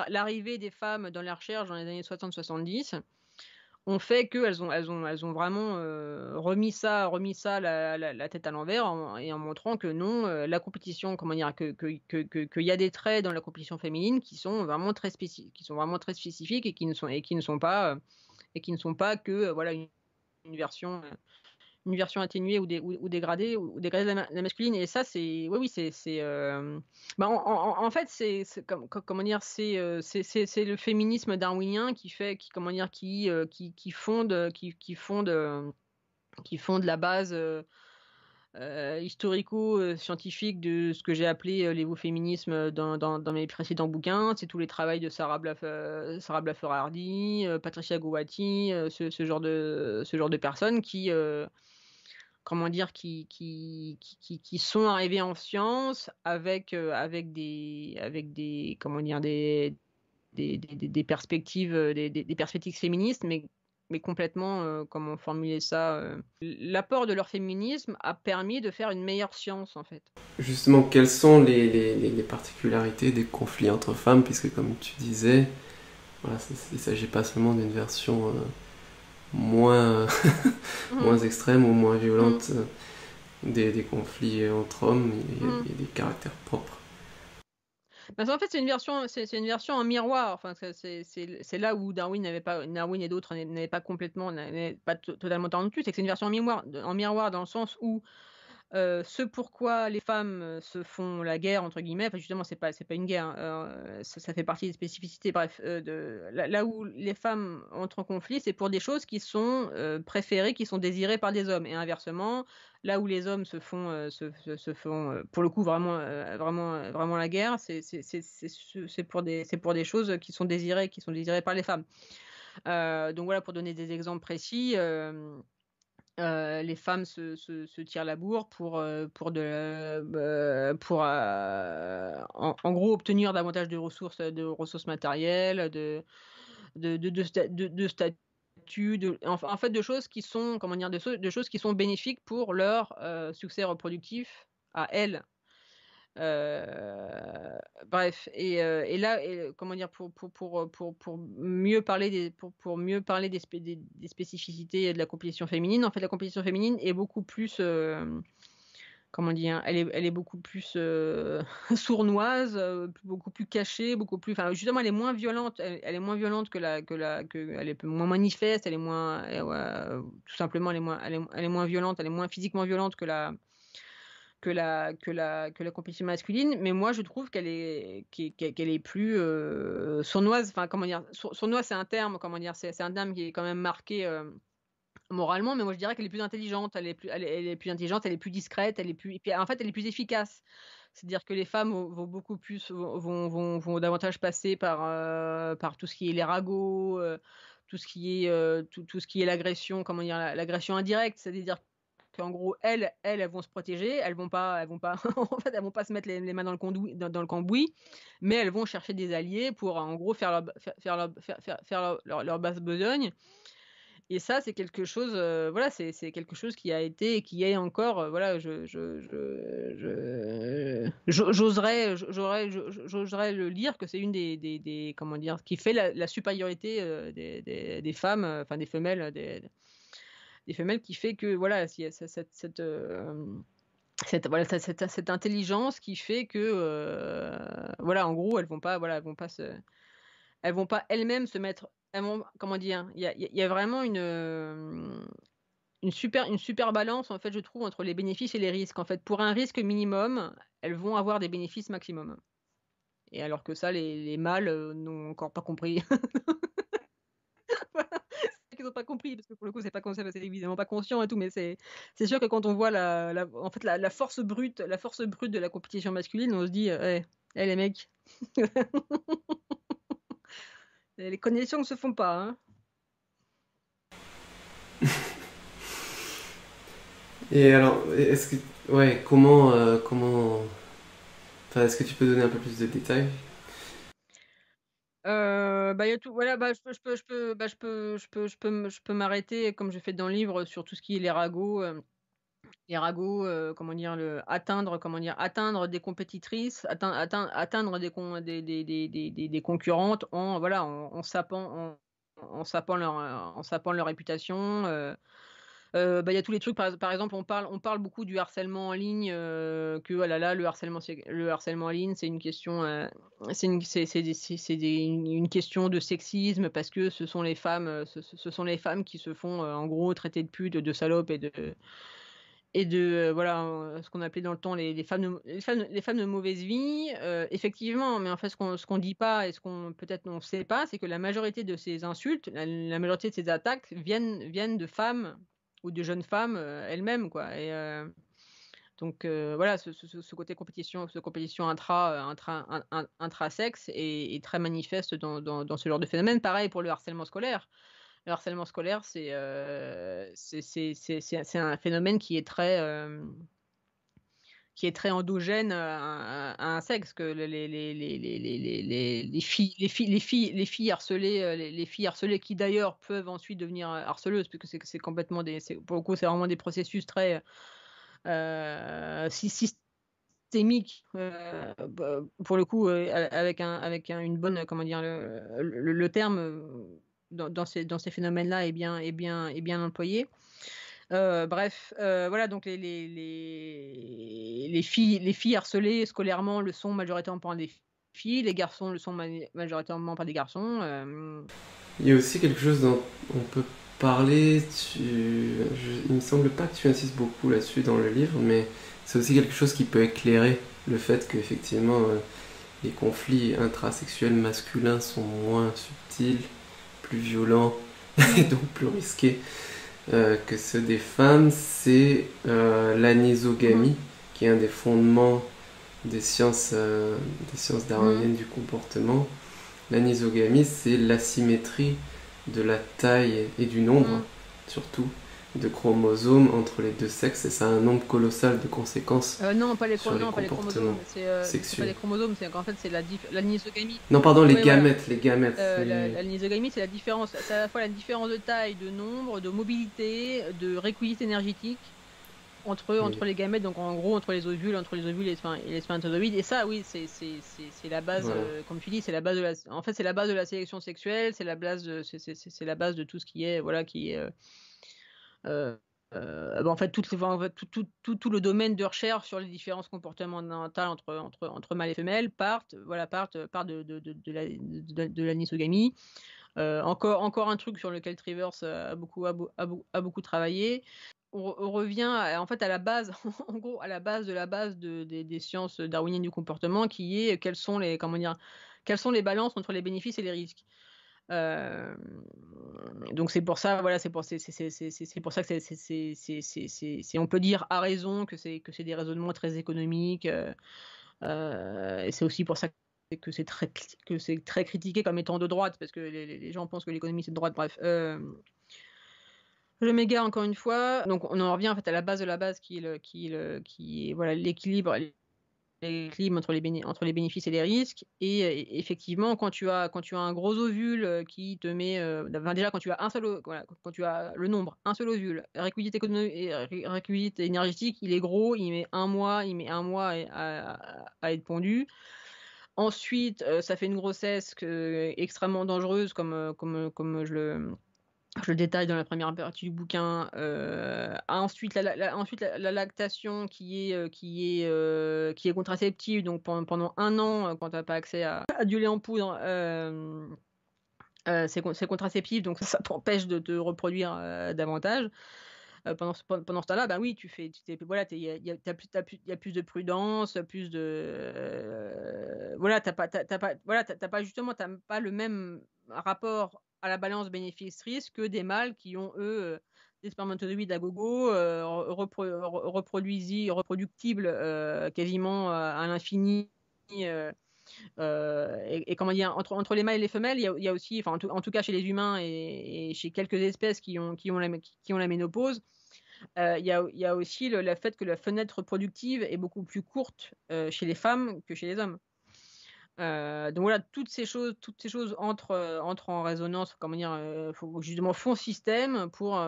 l'arrivée des femmes dans la recherche dans les années 60-70 ont fait qu'elles ont vraiment remis ça la tête à l'envers en montrant que non, la compétition, comment dire, qu'il y a des traits dans la compétition féminine qui sont vraiment très spécifiques et qui ne sont pas que voilà une version atténuée ou dégradée de la masculine. Et ça c'est oui en fait c'est comment dire, c'est le féminisme darwinien qui fonde la base historico-scientifique de ce que j'ai appelé l'évo-féminisme dans mes précédents bouquins. C'est tous les travaux de Sarah Blaffer-Hardy, Patricia Gowati, ce genre de personnes qui comment dire, qui sont arrivés en science avec des comment dire, des perspectives, des perspectives féministes, mais complètement, comment formuler ça, l'apport de leur féminisme a permis de faire une meilleure science en fait. Justement, quelles sont les particularités des conflits entre femmes, puisque comme tu disais, voilà, il ne s'agit pas seulement d'une version moins extrême ou moins violente des conflits entre hommes, il y a des caractères propres. En fait, c'est une version en miroir. Enfin, c'est là où Darwin et d'autres n'avaient pas totalement tendu, c'est que c'est une version en miroir dans le sens où ce pourquoi les femmes se font la guerre entre guillemets, enfin justement c'est pas une guerre, hein, ça fait partie des spécificités. Bref, là où les femmes entrent en conflit, c'est pour des choses qui sont préférées, qui sont désirées par des hommes, et inversement, là où les hommes se font pour le coup vraiment la guerre, c'est pour des choses qui sont désirées par les femmes. Donc voilà, pour donner des exemples précis. Les femmes se tirent la bourre pour en gros obtenir davantage de ressources matérielles, de statut, en fait de choses qui sont, comment dire, de choses qui sont bénéfiques pour leur succès reproductif à elles. Bref, et là, comment dire, pour mieux parler des spécificités de la compétition féminine. En fait, la compétition féminine est beaucoup plus, comment dire, elle est beaucoup plus sournoise, beaucoup plus cachée, enfin justement elle est moins violente. Elle est moins violente elle est moins manifeste. Elle est moins, tout simplement, elle est moins violente. Elle est moins physiquement violente que la compétition masculine, mais moi je trouve qu'elle est plus sournoise. Enfin, comment dire, sournoise, c'est un terme, comment dire, c'est un terme qui est quand même marqué moralement, mais moi je dirais qu'elle est plus intelligente, elle est plus intelligente, elle est plus discrète, et puis en fait elle est plus efficace. C'est-à-dire que les femmes vont beaucoup plus, vont davantage passer par tout ce qui est les ragots, tout ce qui est l'agression, comment dire, l'agression indirecte, c'est-à-dire qu'en gros elles vont se protéger, elles vont pas en fait elles vont pas se mettre les mains dans le cambouis, mais elles vont chercher des alliés pour en gros faire leur basse besogne. Et ça, c'est quelque chose, voilà, c'est quelque chose qui a été et qui est encore, voilà, j'oserais le lire que c'est une des comment dire? Qui fait la supériorité, des femmes, enfin des femelles, des femelles qui fait que voilà, s'il y a cette intelligence qui fait que, voilà, en gros, elles vont pas, voilà, elles vont pas elles-mêmes se mettre elles vont comment dire? Il y a vraiment une super balance, en fait, je trouve, entre les bénéfices et les risques. En fait, pour un risque minimum, elles vont avoir des bénéfices maximum. Et alors que ça, les mâles, n'ont encore pas compris. Voilà, c'est qu'ils ont pas compris parce que pour le coup, c'est évidemment pas conscient et tout, mais c'est sûr que quand on voit en fait, la force brute de la compétition masculine, on se dit: «Eh les mecs, les connexions ne se font pas, hein». Et alors, est-ce que, ouais, comment, enfin, est-ce que tu peux donner un peu plus de détails? Bah, il y a tout voilà, bah, je peux m'arrêter comme je fais dans le livre sur tout ce qui est les ragots, comment dire? Atteindre des compétitrices, atteindre des concurrentes en voilà, en sapant leur réputation, bah, il y a tous les trucs par exemple, on parle beaucoup du harcèlement en ligne, que, oh là là, le harcèlement en ligne, c'est une question, une question de sexisme parce que ce sont les femmes, ce sont les femmes qui se font, en gros traiter de putes, de salopes et de voilà, ce qu'on appelait dans le temps les femmes de mauvaise vie, effectivement, mais en fait, ce qu'on dit pas et ce qu'on peut-être on sait pas, c'est que la majorité de ces insultes, la majorité de ces attaques viennent de femmes ou de jeunes femmes, elles-mêmes, quoi et donc voilà, ce côté compétition intrasexe est très manifeste dans ce genre de phénomène. Pareil pour le harcèlement scolaire. Le harcèlement scolaire, c'est un phénomène qui est très endogène à un sexe, que les filles harcelées, les filles harcelées qui d'ailleurs peuvent ensuite devenir harceleuses, puisque c'est complètement pour le coup, c'est vraiment des processus très systémiques, pour le coup, une bonne, comment dire, le terme dans ces phénomènes-là est bien employé. Bref, voilà, donc les filles harcelées scolairement le sont majoritairement par des filles, les garçons le sont majoritairement par des garçons. Il y a aussi quelque chose dont on peut parler, il me semble pas que tu insistes beaucoup là-dessus dans le livre, mais c'est aussi quelque chose qui peut éclairer le fait qu'effectivement les conflits intrasexuels masculins sont moins subtils, plus violents et donc plus risqués que ceux des femmes. C'est l'anisogamie, qui est un des fondements des sciences Mm. darwiniennes du comportement. L'anisogamie, c'est l'asymétrie de la taille et du nombre, Mm. surtout, de chromosomes entre les deux sexes, et ça a un nombre colossal de conséquences Non, pas les sur les comportements chromosomes, c'est pas sexuels. les chromosomes, c'est qu'en fait c'est l'anisogamy. Non, pardon, les Oui, voilà. gamètes, les gamètes. L'anisogamy, c'est la différence, c'est à la fois la différence de taille, de nombre, de mobilité, de réquisite énergétique entre les gamètes, donc en gros entre les ovules et les spermatozoïdes. Et ça, oui, c'est la base, Voilà. comme tu dis, c'est la base en fait, c'est la base de la sélection sexuelle, c'est la base de tout ce qui est, voilà, euh, bah, en fait, en fait, tout le domaine de recherche sur les différences comportementales entre mâles et femelles part de l'anisogamy. Encore un truc sur lequel Trivers a beaucoup travaillé. On revient en fait à la base, en gros, à la base de la base des sciences darwiniennes du comportement, qui est quelles sont les balances entre les bénéfices et les risques. Euh, donc c'est pour ça, voilà, c'est pour ça que on peut dire à raison que c'est des raisonnements très économiques. Et c'est aussi pour ça que c'est très critiqué comme étant de droite, parce que les gens pensent que l'économie c'est de droite. Bref, je m'égare encore une fois. Donc on en revient en fait à la base de la base, qui est voilà, l'équilibre l'équilibre entre les bénéfices et les risques. Et effectivement, quand tu as un gros ovule qui te met, déjà quand tu as un seul, voilà, quand tu as le nombre, un seul ovule, réquisite énergétique, il est gros, il met un mois à être pondu. Ensuite, ça fait une grossesse extrêmement dangereuse, comme je le détaille dans la première partie du bouquin. Ensuite, la lactation qui est contraceptive, donc pendant un an, quand tu n'as pas accès à du lait en poudre, c'est contraceptif, donc ça t'empêche de te reproduire davantage. Pendant ce temps-là, bah oui, voilà, il y a plus de prudence, plus de voilà, justement, t'as pas le même rapport à la balance bénéfice-risque que des mâles qui ont eux des spermatozoïdes à gogo, reproductibles quasiment à l'infini. Et comment dire, entre les mâles et les femelles, il y a aussi, enfin en tout cas chez les humains et chez quelques espèces qui ont la ménopause, il y a aussi le fait que la fenêtre reproductive est beaucoup plus courte chez les femmes que chez les hommes. Donc voilà, toutes ces choses entrent en résonance, comment dire, justement font système pour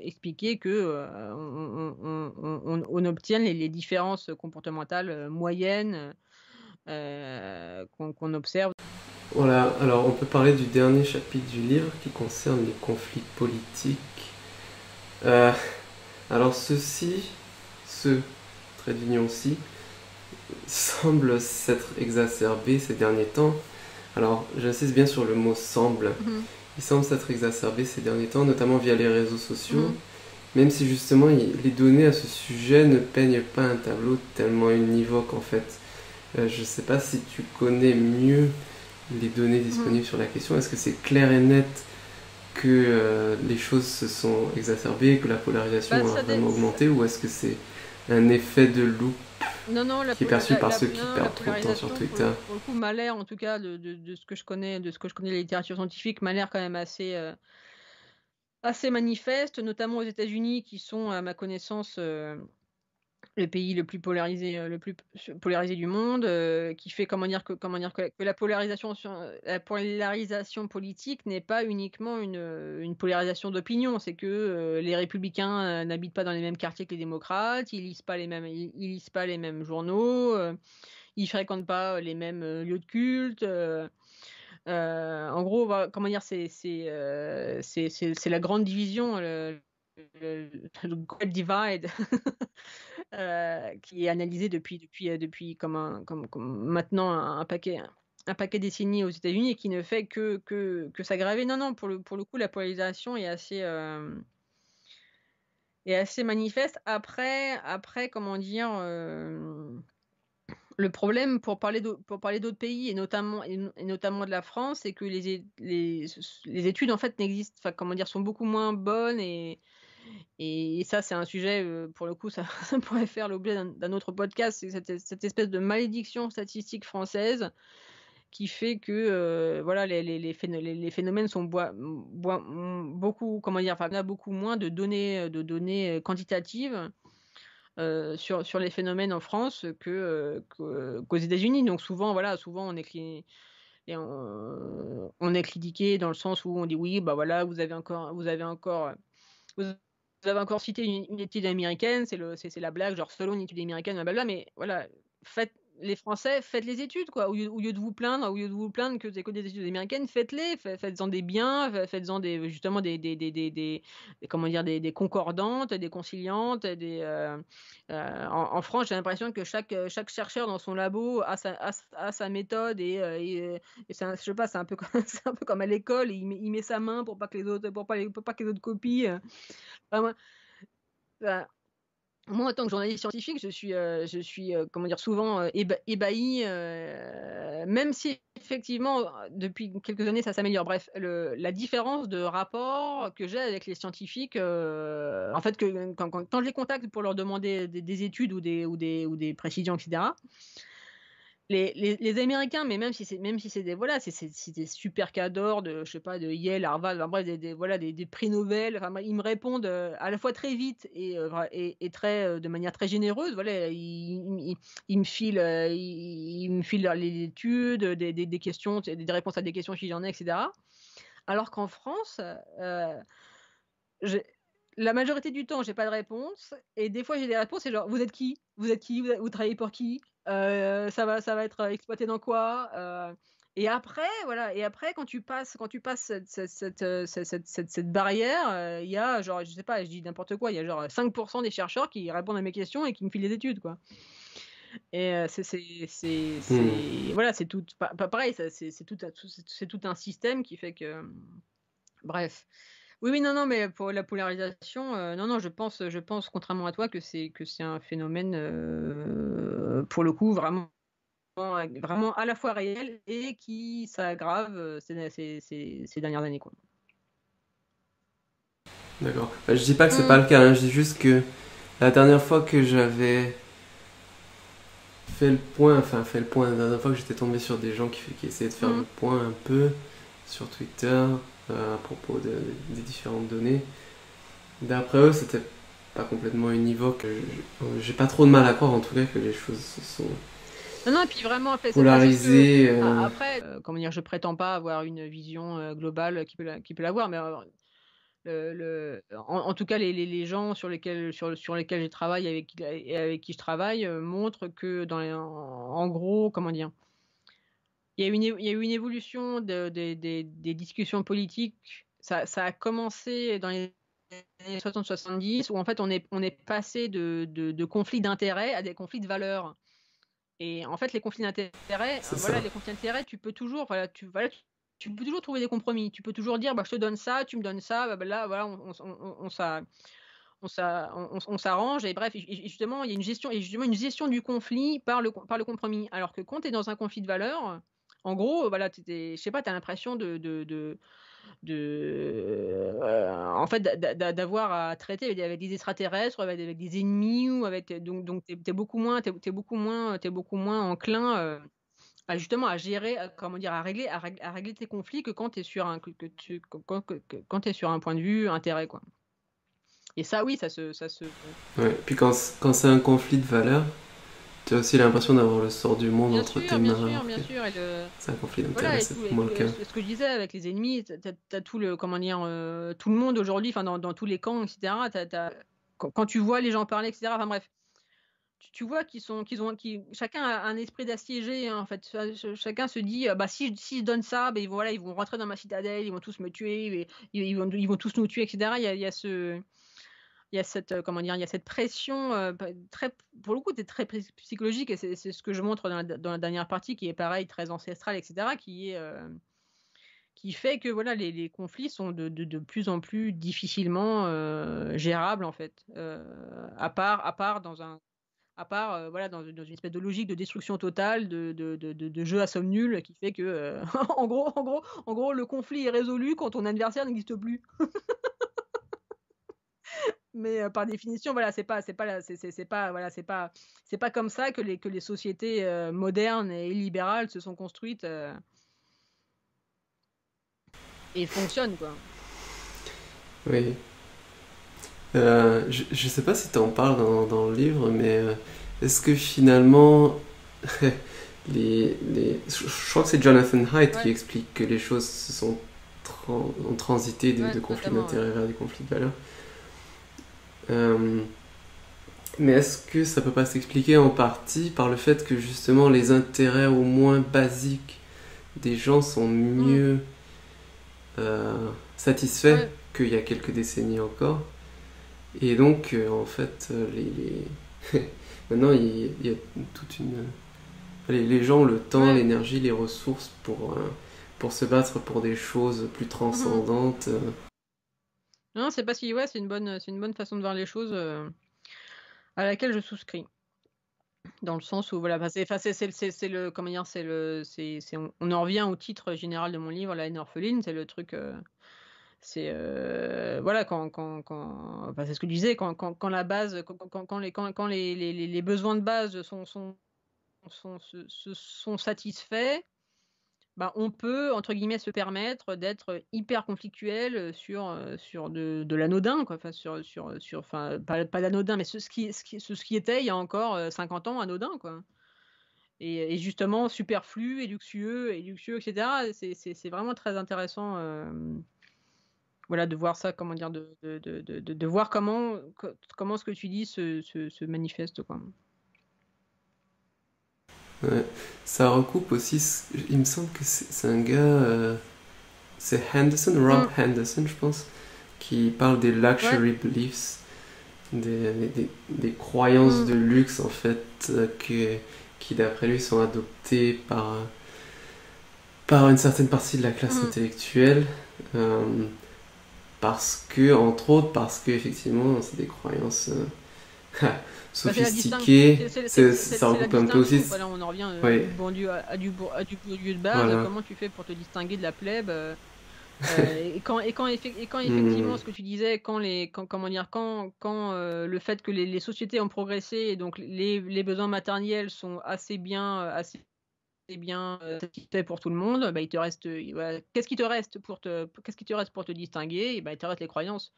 expliquer que on obtienne les différences comportementales moyennes qu'on observe. Voilà, alors on peut parler du dernier chapitre du livre qui concerne les conflits politiques. Euh, alors ce trait d'union ci, semble s'être exacerbé ces derniers temps. Alors j'insiste bien sur le mot semble. Il semble s'être exacerbé ces derniers temps, notamment via les réseaux sociaux, même si justement les données à ce sujet ne peignent pas un tableau tellement univoque en fait. Je sais pas si tu connais mieux les données disponibles sur la question. Est-ce que c'est clair et net que les choses se sont exacerbées, que la polarisation a vraiment augmenté, ou est-ce que c'est un effet de loupe qui est perçu par ceux qui perdent trop de temps sur Twitter? Pour le coup, m'a l'air, en tout cas, de ce que je connais, de la littérature scientifique, m'a l'air quand même assez manifeste, notamment aux États-Unis, qui sont, à ma connaissance, le pays le plus polarisé du monde, qui fait comment dire que la polarisation politique n'est pas uniquement une polarisation d'opinion. C'est que les républicains n'habitent pas dans les mêmes quartiers que les démocrates, ils lisent pas les mêmes journaux, ils fréquentent pas les mêmes lieux de culte. En gros, comment dire, c'est la grande division, le Great Divide, qui est analysé depuis comme maintenant un paquet décennies aux États-Unis, et qui ne fait que s'aggraver. Non, pour le coup, la polarisation est assez manifeste. Après, comment dire, le problème, pour parler d'autres pays et notamment de la France, c'est que les études en fait n'existent, enfin comment dire, sont beaucoup moins bonnes, et ça, c'est un sujet, pour le coup, ça pourrait faire l'objet d'un autre podcast. C'est cette espèce de malédiction statistique française qui fait que voilà, les phénomènes sont beaucoup, comment dire, enfin, on a beaucoup moins de données quantitatives sur les phénomènes en France qu'aux États-Unis. Donc souvent, voilà, on est critiqué dans le sens où on dit oui, bah voilà, vous avez encore cité une étude américaine, c'est la blague, genre selon une étude américaine, blablabla, mais voilà, les Français, faites les études, quoi. Au lieu de vous plaindre que c'est que des études américaines, faites-les, faites-en des biens, faites-en justement comment dire, des concordantes, des conciliantes, en France, j'ai l'impression que chaque chercheur dans son labo a sa méthode, et je sais pas, c'est un peu comme, c'est un peu comme à l'école, il met sa main pour pas que les autres copient. Moi, bah, moi, en tant que journaliste scientifique, je suis comment dire, souvent ébahi, même si effectivement, depuis quelques années, ça s'améliore. Bref, la différence de rapport que j'ai avec les scientifiques, en fait, quand je les contacte pour leur demander des études ou des précisions, etc., les Américains, mais même si c'est des voilà, c'est des super cadors de je sais pas, de Yale, Harvard, enfin bref, voilà, des prix Nobel, enfin moi, ils me répondent, à la fois très vite et très, de manière très généreuse. Voilà, ils me filent, ils me filent les études, des questions, des réponses à des questions si j'en ai et cetera. Alors qu'en France, j'ai la majorité du temps, j'ai pas de réponse et des fois j'ai des réponses, c'est genre: «Vous êtes qui? Vous êtes qui? Vous travaillez pour qui? Ça va être exploité dans quoi?» Et après voilà et après quand tu passes cette barrière, il y a genre, je sais pas, je dis n'importe quoi, il y a genre 5 des chercheurs qui répondent à mes questions et qui me filent des études, quoi. Et Hmm. voilà, c'est tout pareil, ça c'est tout un système qui fait que, bref. Oui, oui, non, non, mais pour la polarisation, non, non, je pense contrairement à toi que c'est un phénomène, pour le coup vraiment à la fois réel et qui s'aggrave, ces dernières années, quoi. D'accord. Je dis pas que c'est pas Mmh. le cas, hein, je dis juste que la dernière fois que j'avais fait le point, la dernière fois que j'étais tombé sur des gens qui essayaient de faire Mmh. le point un peu sur Twitter à propos des différentes données, d'après eux, c'était pas complètement univoque. J'ai pas trop de mal à croire en tout cas que les choses se sont Non, non et puis vraiment après c'est ce que polarisées. après, comment dire? Je prétends pas avoir une vision, globale qui peut l'avoir, mais en tout cas les gens sur lesquels je travaille et avec qui je travaille, montrent que en gros, comment dire? Il y a eu une évolution des discussions politiques. Ça a commencé dans les années 60-70 où en fait on est passé de conflits d'intérêts à des conflits de valeurs et en fait les conflits d'intérêts, C'est ça. voilà, les conflits d'intérêts, tu peux toujours, voilà, tu peux toujours trouver des compromis. Tu peux toujours dire: «Bah, je te donne ça, tu me donnes ça, bah, là, voilà, on s'arrange» et bref et justement, il y a une gestion du conflit par le compromis. Alors que quand tu es dans un conflit de valeurs, en gros, voilà, je sais pas, tu as l'impression en fait, d'avoir à traiter avec des extraterrestres, avec des ennemis ou avec donc tu es beaucoup moins enclin, à justement à gérer, comment dire? À régler tes conflits que quand tu es sur un que tu que quand tu sur un point de vue intérêt, quoi. Et ça oui, ça se Ouais. Puis quand c'est un conflit de valeurs, tu as aussi l'impression d'avoir le sort du monde bien entre tes sûr, bien mains, sûr, alors bien que sûr c'est un conflit voilà d'intérêt, et c'est tout et moins tout le cas. ce que je disais avec les ennemis, tu as tout le comment dire? Tout le monde aujourd'hui, enfin dans tous les camps et cetera, quand tu vois les gens parler et cetera, enfin bref, tu vois qu'ils chacun a un esprit d'assiégé, hein, en fait. Chacun se dit, «Bah, si je donne ça, beh, voilà, ils vont rentrer dans ma citadelle, ils vont tous me tuer, et ils vont tous nous tuer» et cetera. Il y a cette, comment dire? Il y a cette pression, très pour le coup, tu très psychologique et c'est ce que je montre dans la dernière partie qui est pareil, très ancestrale et cetera, qui fait que voilà, les conflits sont de plus en plus difficilement, gérables, en fait. Voilà, dans une espèce de logique de destruction totale, de jeu à somme nulle qui fait que, en gros, le conflit est résolu quand ton adversaire n'existe plus. Mais, par définition, voilà, c'est pas voilà, c'est pas comme ça que les sociétés, modernes et libérales se sont construites, et fonctionnent, quoi. Oui. Je sais pas si tu en parles dans le livre, mais est-ce que finalement, je crois que c'est Jonathan Haidt qui Ouais, explique que les choses ont transité de ouais, conflits notamment, ouais. d'intérêts vers des conflits de valeurs. Euh, mais est-ce que ça peut pas s'expliquer en partie par le fait que justement les intérêts au moins basiques des gens sont Mmh. mieux satisfaits Ouais. qu'il y a quelques décennies encore? Et donc, en fait, maintenant, il y a toute une. Les gens ont le temps, Ouais. l'énergie, les ressources pour se battre pour des choses plus Mmh mh. transcendantes. Non, c'est pas si ouais, c'est une bonne façon de voir les choses, à laquelle je souscris. Dans le sens où voilà, bah, c'est le comment dire? C'est on en revient au titre général de mon livre, La haine orpheline, c'est le truc, voilà enfin, c'est ce que je disais, quand la base, quand les besoins de base sont se sont satisfaits, bah, on peut, entre guillemets, se permettre d'être hyper conflictuel sur de l'anodin, quoi. Enfin, enfin, pas l'anodin, mais ce qui était, il y a encore 50 ans, anodin, quoi. Et justement, superflu et luxueux, et cetera. C'est vraiment très intéressant, voilà, de voir ça, comment dire, de voir comment ce que tu dis se manifeste, quoi. Ouais. Ça recoupe aussi, il me semble que c'est un gars, c'est Rob Mmh. Henderson, je pense, qui parle des Ouais. luxury beliefs, des croyances Mmh. de luxe en fait, qui d'après lui sont adoptées par une certaine partie de la classe Mmh. intellectuelle, euh, entre autres parce que effectivement c'est des croyances Bah, c'est la sophistiquées, ça c'est la recoupe un peu aussi. distinction, quoi. Là, on en revient, Oui, du banlieue à du banlieue de base. voilà. Comment tu fais pour te distinguer de la plèbe? Et quand Hmm, effectivement, ce que tu disais, comment dire, le fait que les sociétés ont progressé et donc les besoins matériels sont assez bien satisfaits pour tout le monde, bah, il te reste, voilà, qu'est-ce qui te reste pour te distinguer? Et bah, il te reste les croyances.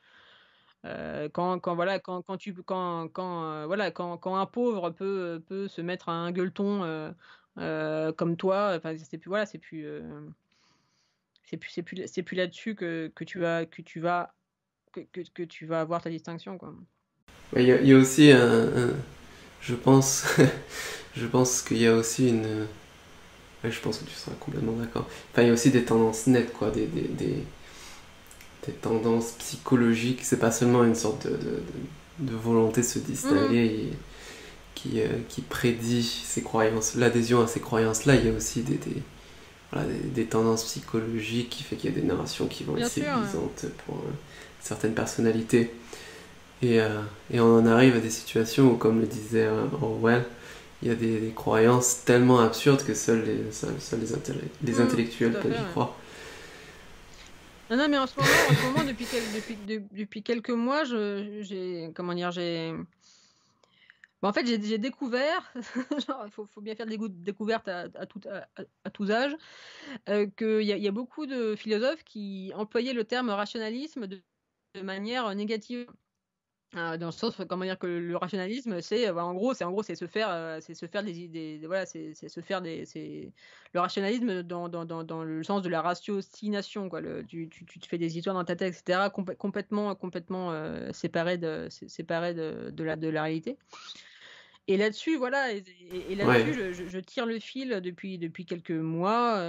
Voilà, voilà, quand un pauvre peut se mettre à un gueuleton, comme toi, enfin, c'est plus voilà, c'est plus là-dessus que tu vas avoir ta distinction, quoi. il y a aussi je pense, je pense qu'il y a aussi une, ouais, je pense que tu seras complètement d'accord. Enfin, il y a aussi des tendances nettes, quoi, des tendances psychologiques. C'est pas seulement une sorte de volonté de se Mmh. distinguer qui prédit ses croyances, l'adhésion à ces croyances-là. Il y a aussi voilà, des tendances psychologiques qui fait qu'il y a des narrations qui vont être Bien sûr, séduisantes pour certaines personnalités. Et, euh, et on en arrive à des situations où, comme le disait Orwell, il y a des croyances tellement absurdes que seuls les tout intellectuels à peuvent fait, y ouais. croire. Non, non, mais en ce moment, depuis quelques mois, j'ai comment dire? Bah, en fait, j'ai découvert, genre, faut bien faire des découvertes à tous âges, qu'il y a beaucoup de philosophes qui employaient le terme rationalisme de manière négative. Dans le sens, comment dire? Que le rationalisme, bah, en gros, c'est se faire des idées, voilà, c'est se faire des c'est le rationalisme dans le sens de la ratiocination, quoi. Tu te fais des histoires dans ta tête, et cetera, complètement, séparées de la réalité. Et là-dessus, voilà, Ouais, là-dessus, je tire le fil depuis quelques mois,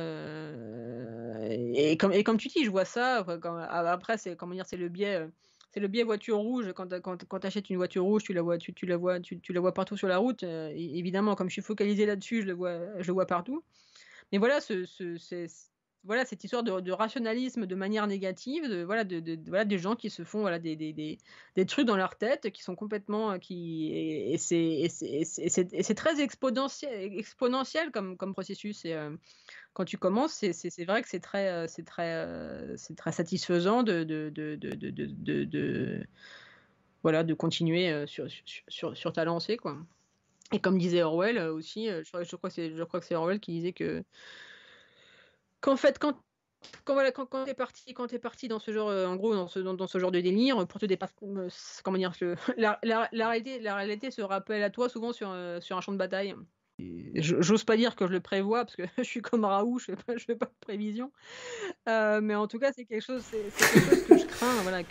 et comme tu dis, je vois ça, enfin, après, c'est, comment dire? C'est le biais voiture rouge. Quand tu achètes une voiture rouge, tu la vois partout sur la route, évidemment, comme je suis focalisé là-dessus, je le vois partout. Mais voilà, voilà, cette histoire de rationalisme de manière négative, voilà, des gens qui se font, voilà, des trucs dans leur tête qui sont complètement, qui et c'est très exponentiel comme processus. Quand tu commences, c'est vrai que c'est très satisfaisant voilà, de continuer, sur ta lancée, quoi. Et comme disait Orwell, aussi, je crois que c'est Orwell qui disait qu'en fait, voilà, quand tu parti dans ce genre, en gros, dans ce genre de délire, pour te dépasser, comment dire? La réalité se rappelle à toi souvent sur un champ de bataille. Et j'ose pas dire que je le prévois parce que je suis comme Raoult, je fais pas de prévision. Mais en tout cas, c'est quelque chose que je crains, voilà,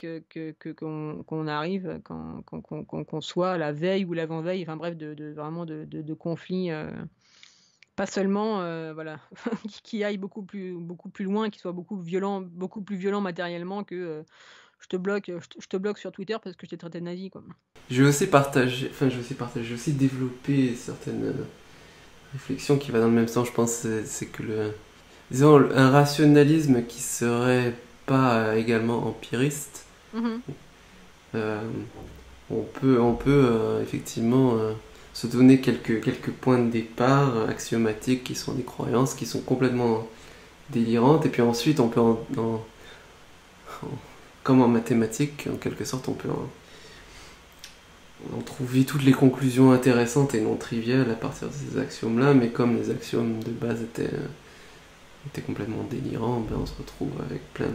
qu'on arrive, qu'on soit à la veille ou l'avant-veille, enfin bref, vraiment de conflits, pas seulement, voilà, qui aille beaucoup plus loin, qui soit beaucoup plus violent matériellement que, je te bloque sur Twitter parce que je t'ai traité de nazi, quoi. j'ai aussi développé certaines réflexions qui vont dans le même sens. Je pense c'est que disons, un rationalisme qui serait pas également empiriste, Mmh. euh, on peut effectivement se donner quelques points de départ axiomatiques qui sont des croyances qui sont complètement délirantes, et puis ensuite on peut comme en mathématiques, en quelque sorte, on trouver toutes les conclusions intéressantes et non triviales à partir de ces axiomes-là, mais comme les axiomes de base étaient complètement délirants, ben on se retrouve avec plein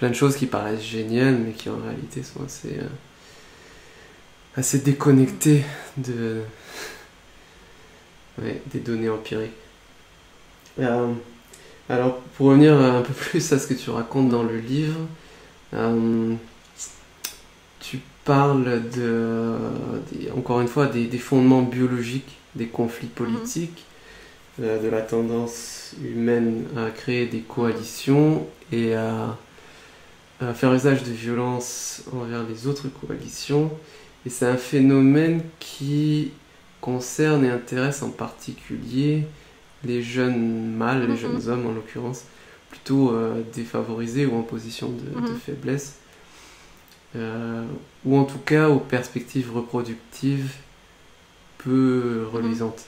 de choses qui paraissent géniales, mais qui en réalité sont assez déconnectées des données empiriques. Alors, pour revenir un peu plus à ce que tu racontes dans le livre, tu parles encore une fois des fondements biologiques des conflits politiques, de la tendance humaine à créer des coalitions et à faire usage de violence envers les autres coalitions. Et c'est un phénomène qui concerne et intéresse en particulier les jeunes mâles, les jeunes hommes en l'occurrence, plutôt défavorisés ou en position de faiblesse, ou en tout cas aux perspectives reproductives peu reluisantes.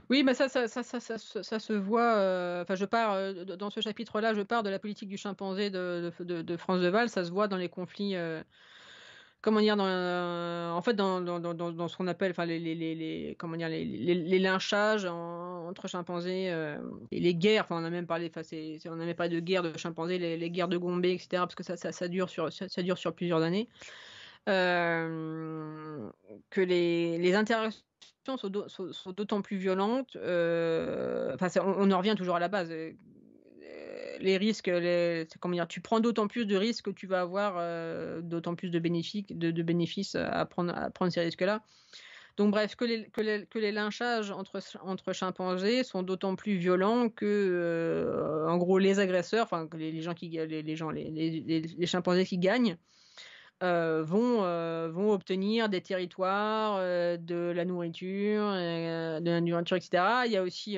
Oui, mais ça se voit. Enfin, je pars dans ce chapitre-là, je pars de la politique du chimpanzé de France de Waal. Ça se voit dans les conflits. Comment dire, en fait, dans ce qu'on appelle, enfin, comment dire, les lynchages entre chimpanzés et les guerres. Enfin, on a même parlé, enfin, on a même parlé de guerres de chimpanzés, les guerres de Gombe, etc. Parce que ça dure sur plusieurs années. Que les interactions sont d'autant plus violentes. Enfin, on en revient toujours à la base. Les risques, comment dire, tu prends d'autant plus de risques que tu vas avoir d'autant plus de bénéfices à prendre ces risques-là. Donc bref, que les lynchages entre chimpanzés sont d'autant plus violents que, en gros, les agresseurs, enfin les chimpanzés qui gagnent, vont obtenir des territoires, de la nourriture, etc. Il y a aussi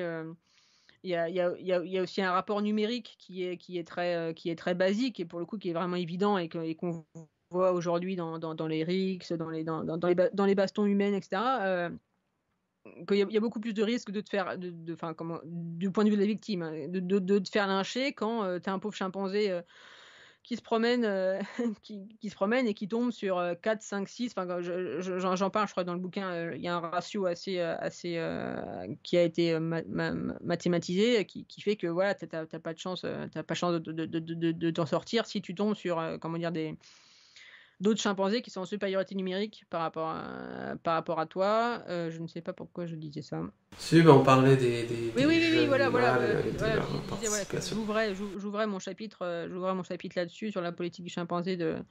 il y a aussi un rapport numérique qui est très basique et pour le coup qui est vraiment évident et qu'on voit aujourd'hui dans les rixes, dans les bastons humaines, etc. Qu'il y a beaucoup plus de risques de te faire, du point de vue de la victime, de te faire lyncher quand tu es un pauvre chimpanzé qui se promène, qui se promène et qui tombe sur 4, 5, 6. Enfin, j'en parle, je crois, dans le bouquin. Il y a un ratio assez qui a été mathématisé, qui fait que voilà, t'as pas de chance, t'as pas de chance de t'en sortir si tu tombes sur comment dire d'autres chimpanzés qui sont en supériorité numérique par rapport à toi. Je ne sais pas pourquoi je disais ça. Si, ben on parlait des Oui, jeunes voilà, mâles et de leur je disais, voilà, que participation. j'ouvrais mon chapitre là-dessus, sur la politique du chimpanzé de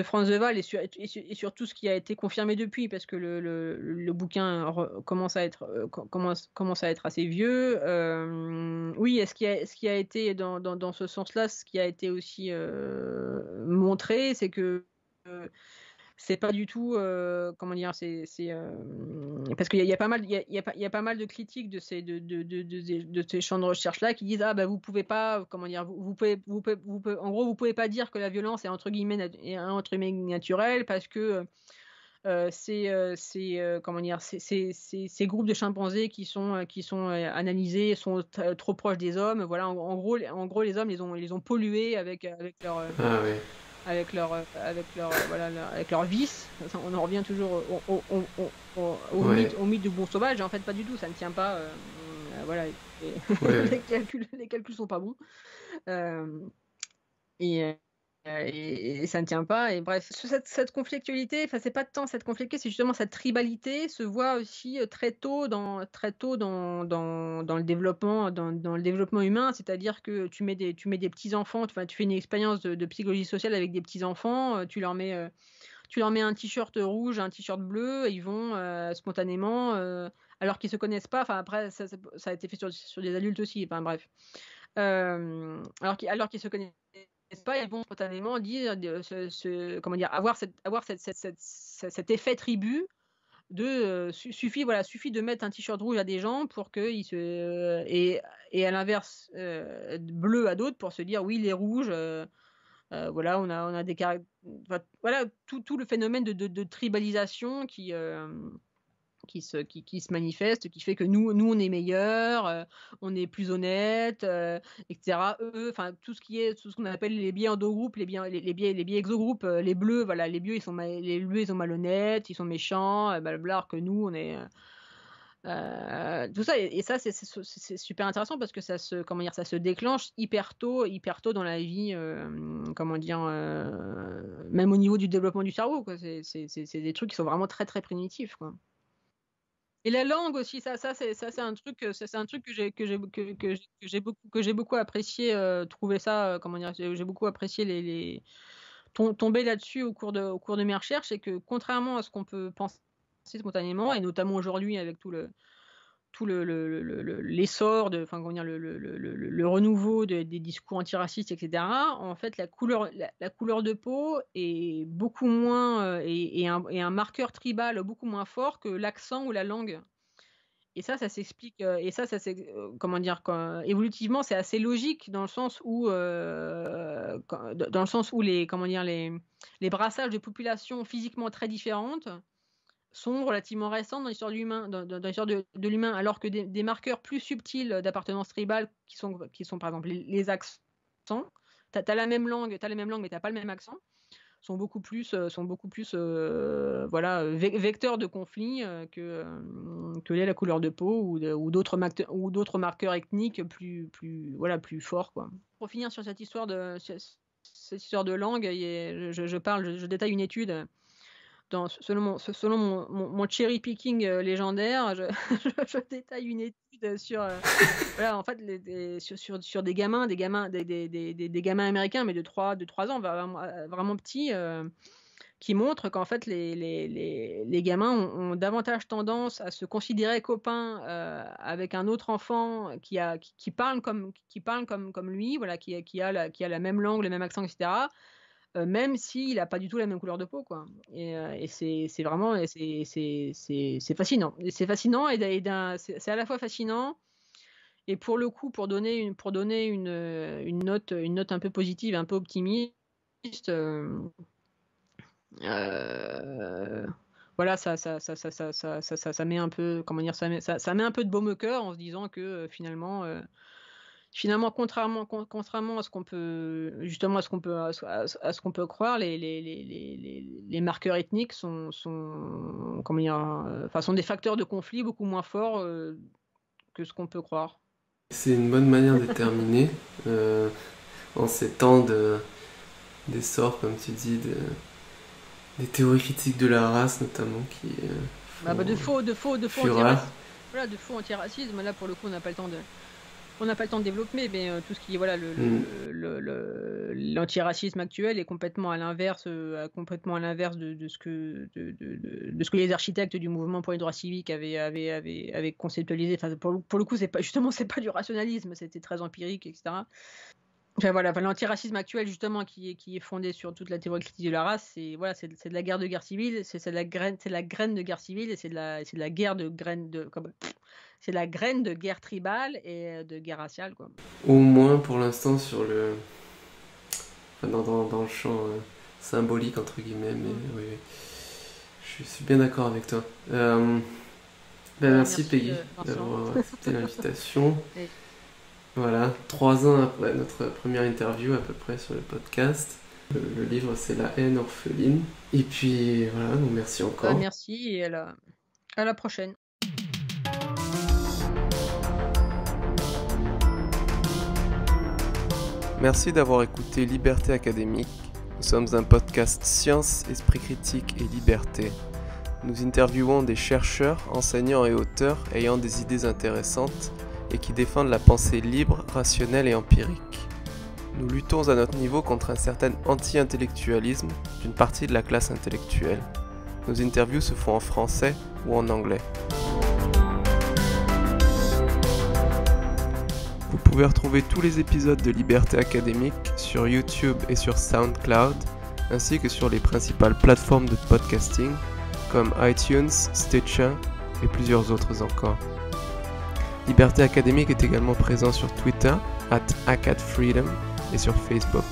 France de Waal et sur tout ce qui a été confirmé depuis, parce que le bouquin commence à être assez vieux. Oui, ce qui a été dans ce sens-là, ce qui a été aussi montré, c'est que c'est pas du tout, comment dire, parce qu'il y a pas mal, il y a pas mal de critiques de ces champs de recherche là qui disent ah bah vous pouvez pas, comment dire, vous pouvez, en gros vous pouvez pas dire que la violence est entre guillemets naturelle parce que comment dire, ces groupes de chimpanzés qui sont analysés sont trop proches des hommes. Voilà, en gros les hommes les ont pollués avec leur Ah oui. avec leur vice. On en revient toujours au mythe du bon sauvage, et en fait pas du tout, ça ne tient pas. Voilà, Ouais. les calculs sont pas bons. Et ça ne tient pas. Et bref, cette conflictualité, enfin c'est pas tant cette conflictualité, c'est justement cette tribalité se voit aussi très tôt dans le développement humain. C'est-à-dire que tu mets des petits enfants, enfin tu fais une expérience de psychologie sociale avec des petits enfants, tu leur mets un t-shirt rouge, un t-shirt bleu, et ils vont spontanément, alors qu'ils se connaissent pas. Enfin après ça a été fait sur des adultes aussi. Enfin bref, alors qu'ils se connaissent pas, ils vont spontanément dire comment dire, avoir cet effet tribu de suffit de mettre un t-shirt rouge à des gens pour que et à l'inverse bleu à d'autres pour se dire oui les rouges voilà on a des voilà tout le phénomène de tribalisation qui se manifeste, qui fait que nous on est meilleurs, on est plus honnête, etc. Eux, enfin tout ce qu'on appelle les biais endogroupes, les biais exogroupes, les bleus, voilà, les bleus ils sont malhonnêtes, ils sont méchants, blablabla, alors que nous on est tout ça, et ça c'est super intéressant parce que ça se déclenche hyper tôt dans la vie, même au niveau du développement du cerveau, quoi. C'est des trucs qui sont vraiment très très primitifs, quoi. Et la langue aussi, ça c'est un truc que j'ai beaucoup apprécié, trouver ça, j'ai beaucoup apprécié tomber là-dessus au cours de mes recherches, et que contrairement à ce qu'on peut penser spontanément, et notamment aujourd'hui avec tout l'essor le renouveau des discours antiracistes, etc. En fait, la couleur de peau est beaucoup moins, et un marqueur tribal beaucoup moins fort que l'accent ou la langue. Et ça s'explique, évolutivement, c'est assez logique dans le sens où les brassages de populations physiquement très différentes sont relativement récentes dans l'histoire de l'humain, dans l'histoire de l'humain, alors que des marqueurs plus subtils d'appartenance tribale, qui sont par exemple les accents. T'as la même langue, mais t'as pas le même accent. Sont beaucoup plus vecteurs de conflits que l'est la couleur de peau ou d'autres marqueurs ethniques plus plus forts, quoi. Pour finir sur cette histoire de langue, je détaille une étude. Selon mon cherry picking légendaire, je détaille une étude sur en fait sur des gamins américains, mais de 3 ans, vraiment petits, qui montrent qu'en fait les gamins ont davantage tendance à se considérer copains avec un autre enfant qui parle comme lui, voilà, qui a la même langue, le même accent, etc. Même s'il n'a pas du tout la même couleur de peau, quoi. Et c'est vraiment, c'est fascinant. Et c'est fascinant, c'est à la fois fascinant, et pour le coup, pour donner une note un peu positive, un peu optimiste, voilà, ça met un peu, ça met un peu de baume au cœur en se disant que finalement, contrairement à ce qu'on peut croire, les marqueurs ethniques sont des facteurs de conflit beaucoup moins forts que ce qu'on peut croire. C'est une bonne manière de terminer en ces temps d'essor, comme tu dis, des théories critiques de la race notamment, qui de faux antiracisme. Voilà, de faux antiracisme. Là, pour le coup, on n'a pas le temps de développer, mais tout ce qui est l'antiracisme actuel est complètement à l'inverse de ce que les architectes du mouvement pour les droits civiques avaient conceptualisé. Enfin, pour le coup, c'est pas du rationalisme, c'était très empirique, etc. Enfin, voilà, l'antiracisme actuel, justement, qui est fondé sur toute la théorie critique de la race, c'est de la guerre civile, c'est la graine de guerre civile, et c'est la graine de guerre tribale et de guerre raciale, quoi. Au moins pour l'instant dans le champ symbolique, entre guillemets, mais oui, je suis bien d'accord avec toi. Merci Peggy d'avoir accepté l'invitation. Et... Voilà, 3 ans après notre première interview à peu près sur le podcast. Le livre, c'est La haine orpheline. Et puis voilà, donc merci encore. Merci, et à la prochaine. Merci d'avoir écouté Liberté Académique. Nous sommes un podcast science, esprit critique et liberté. Nous interviewons des chercheurs, enseignants et auteurs ayant des idées intéressantes et qui défendent la pensée libre, rationnelle et empirique. Nous luttons à notre niveau contre un certain anti-intellectualisme d'une partie de la classe intellectuelle. Nos interviews se font en français ou en anglais. Vous pouvez retrouver tous les épisodes de Liberté Académique sur YouTube et sur SoundCloud, ainsi que sur les principales plateformes de podcasting comme iTunes, Stitcher et plusieurs autres encore. Liberté Académique est également présent sur Twitter @acadfreedom et sur Facebook.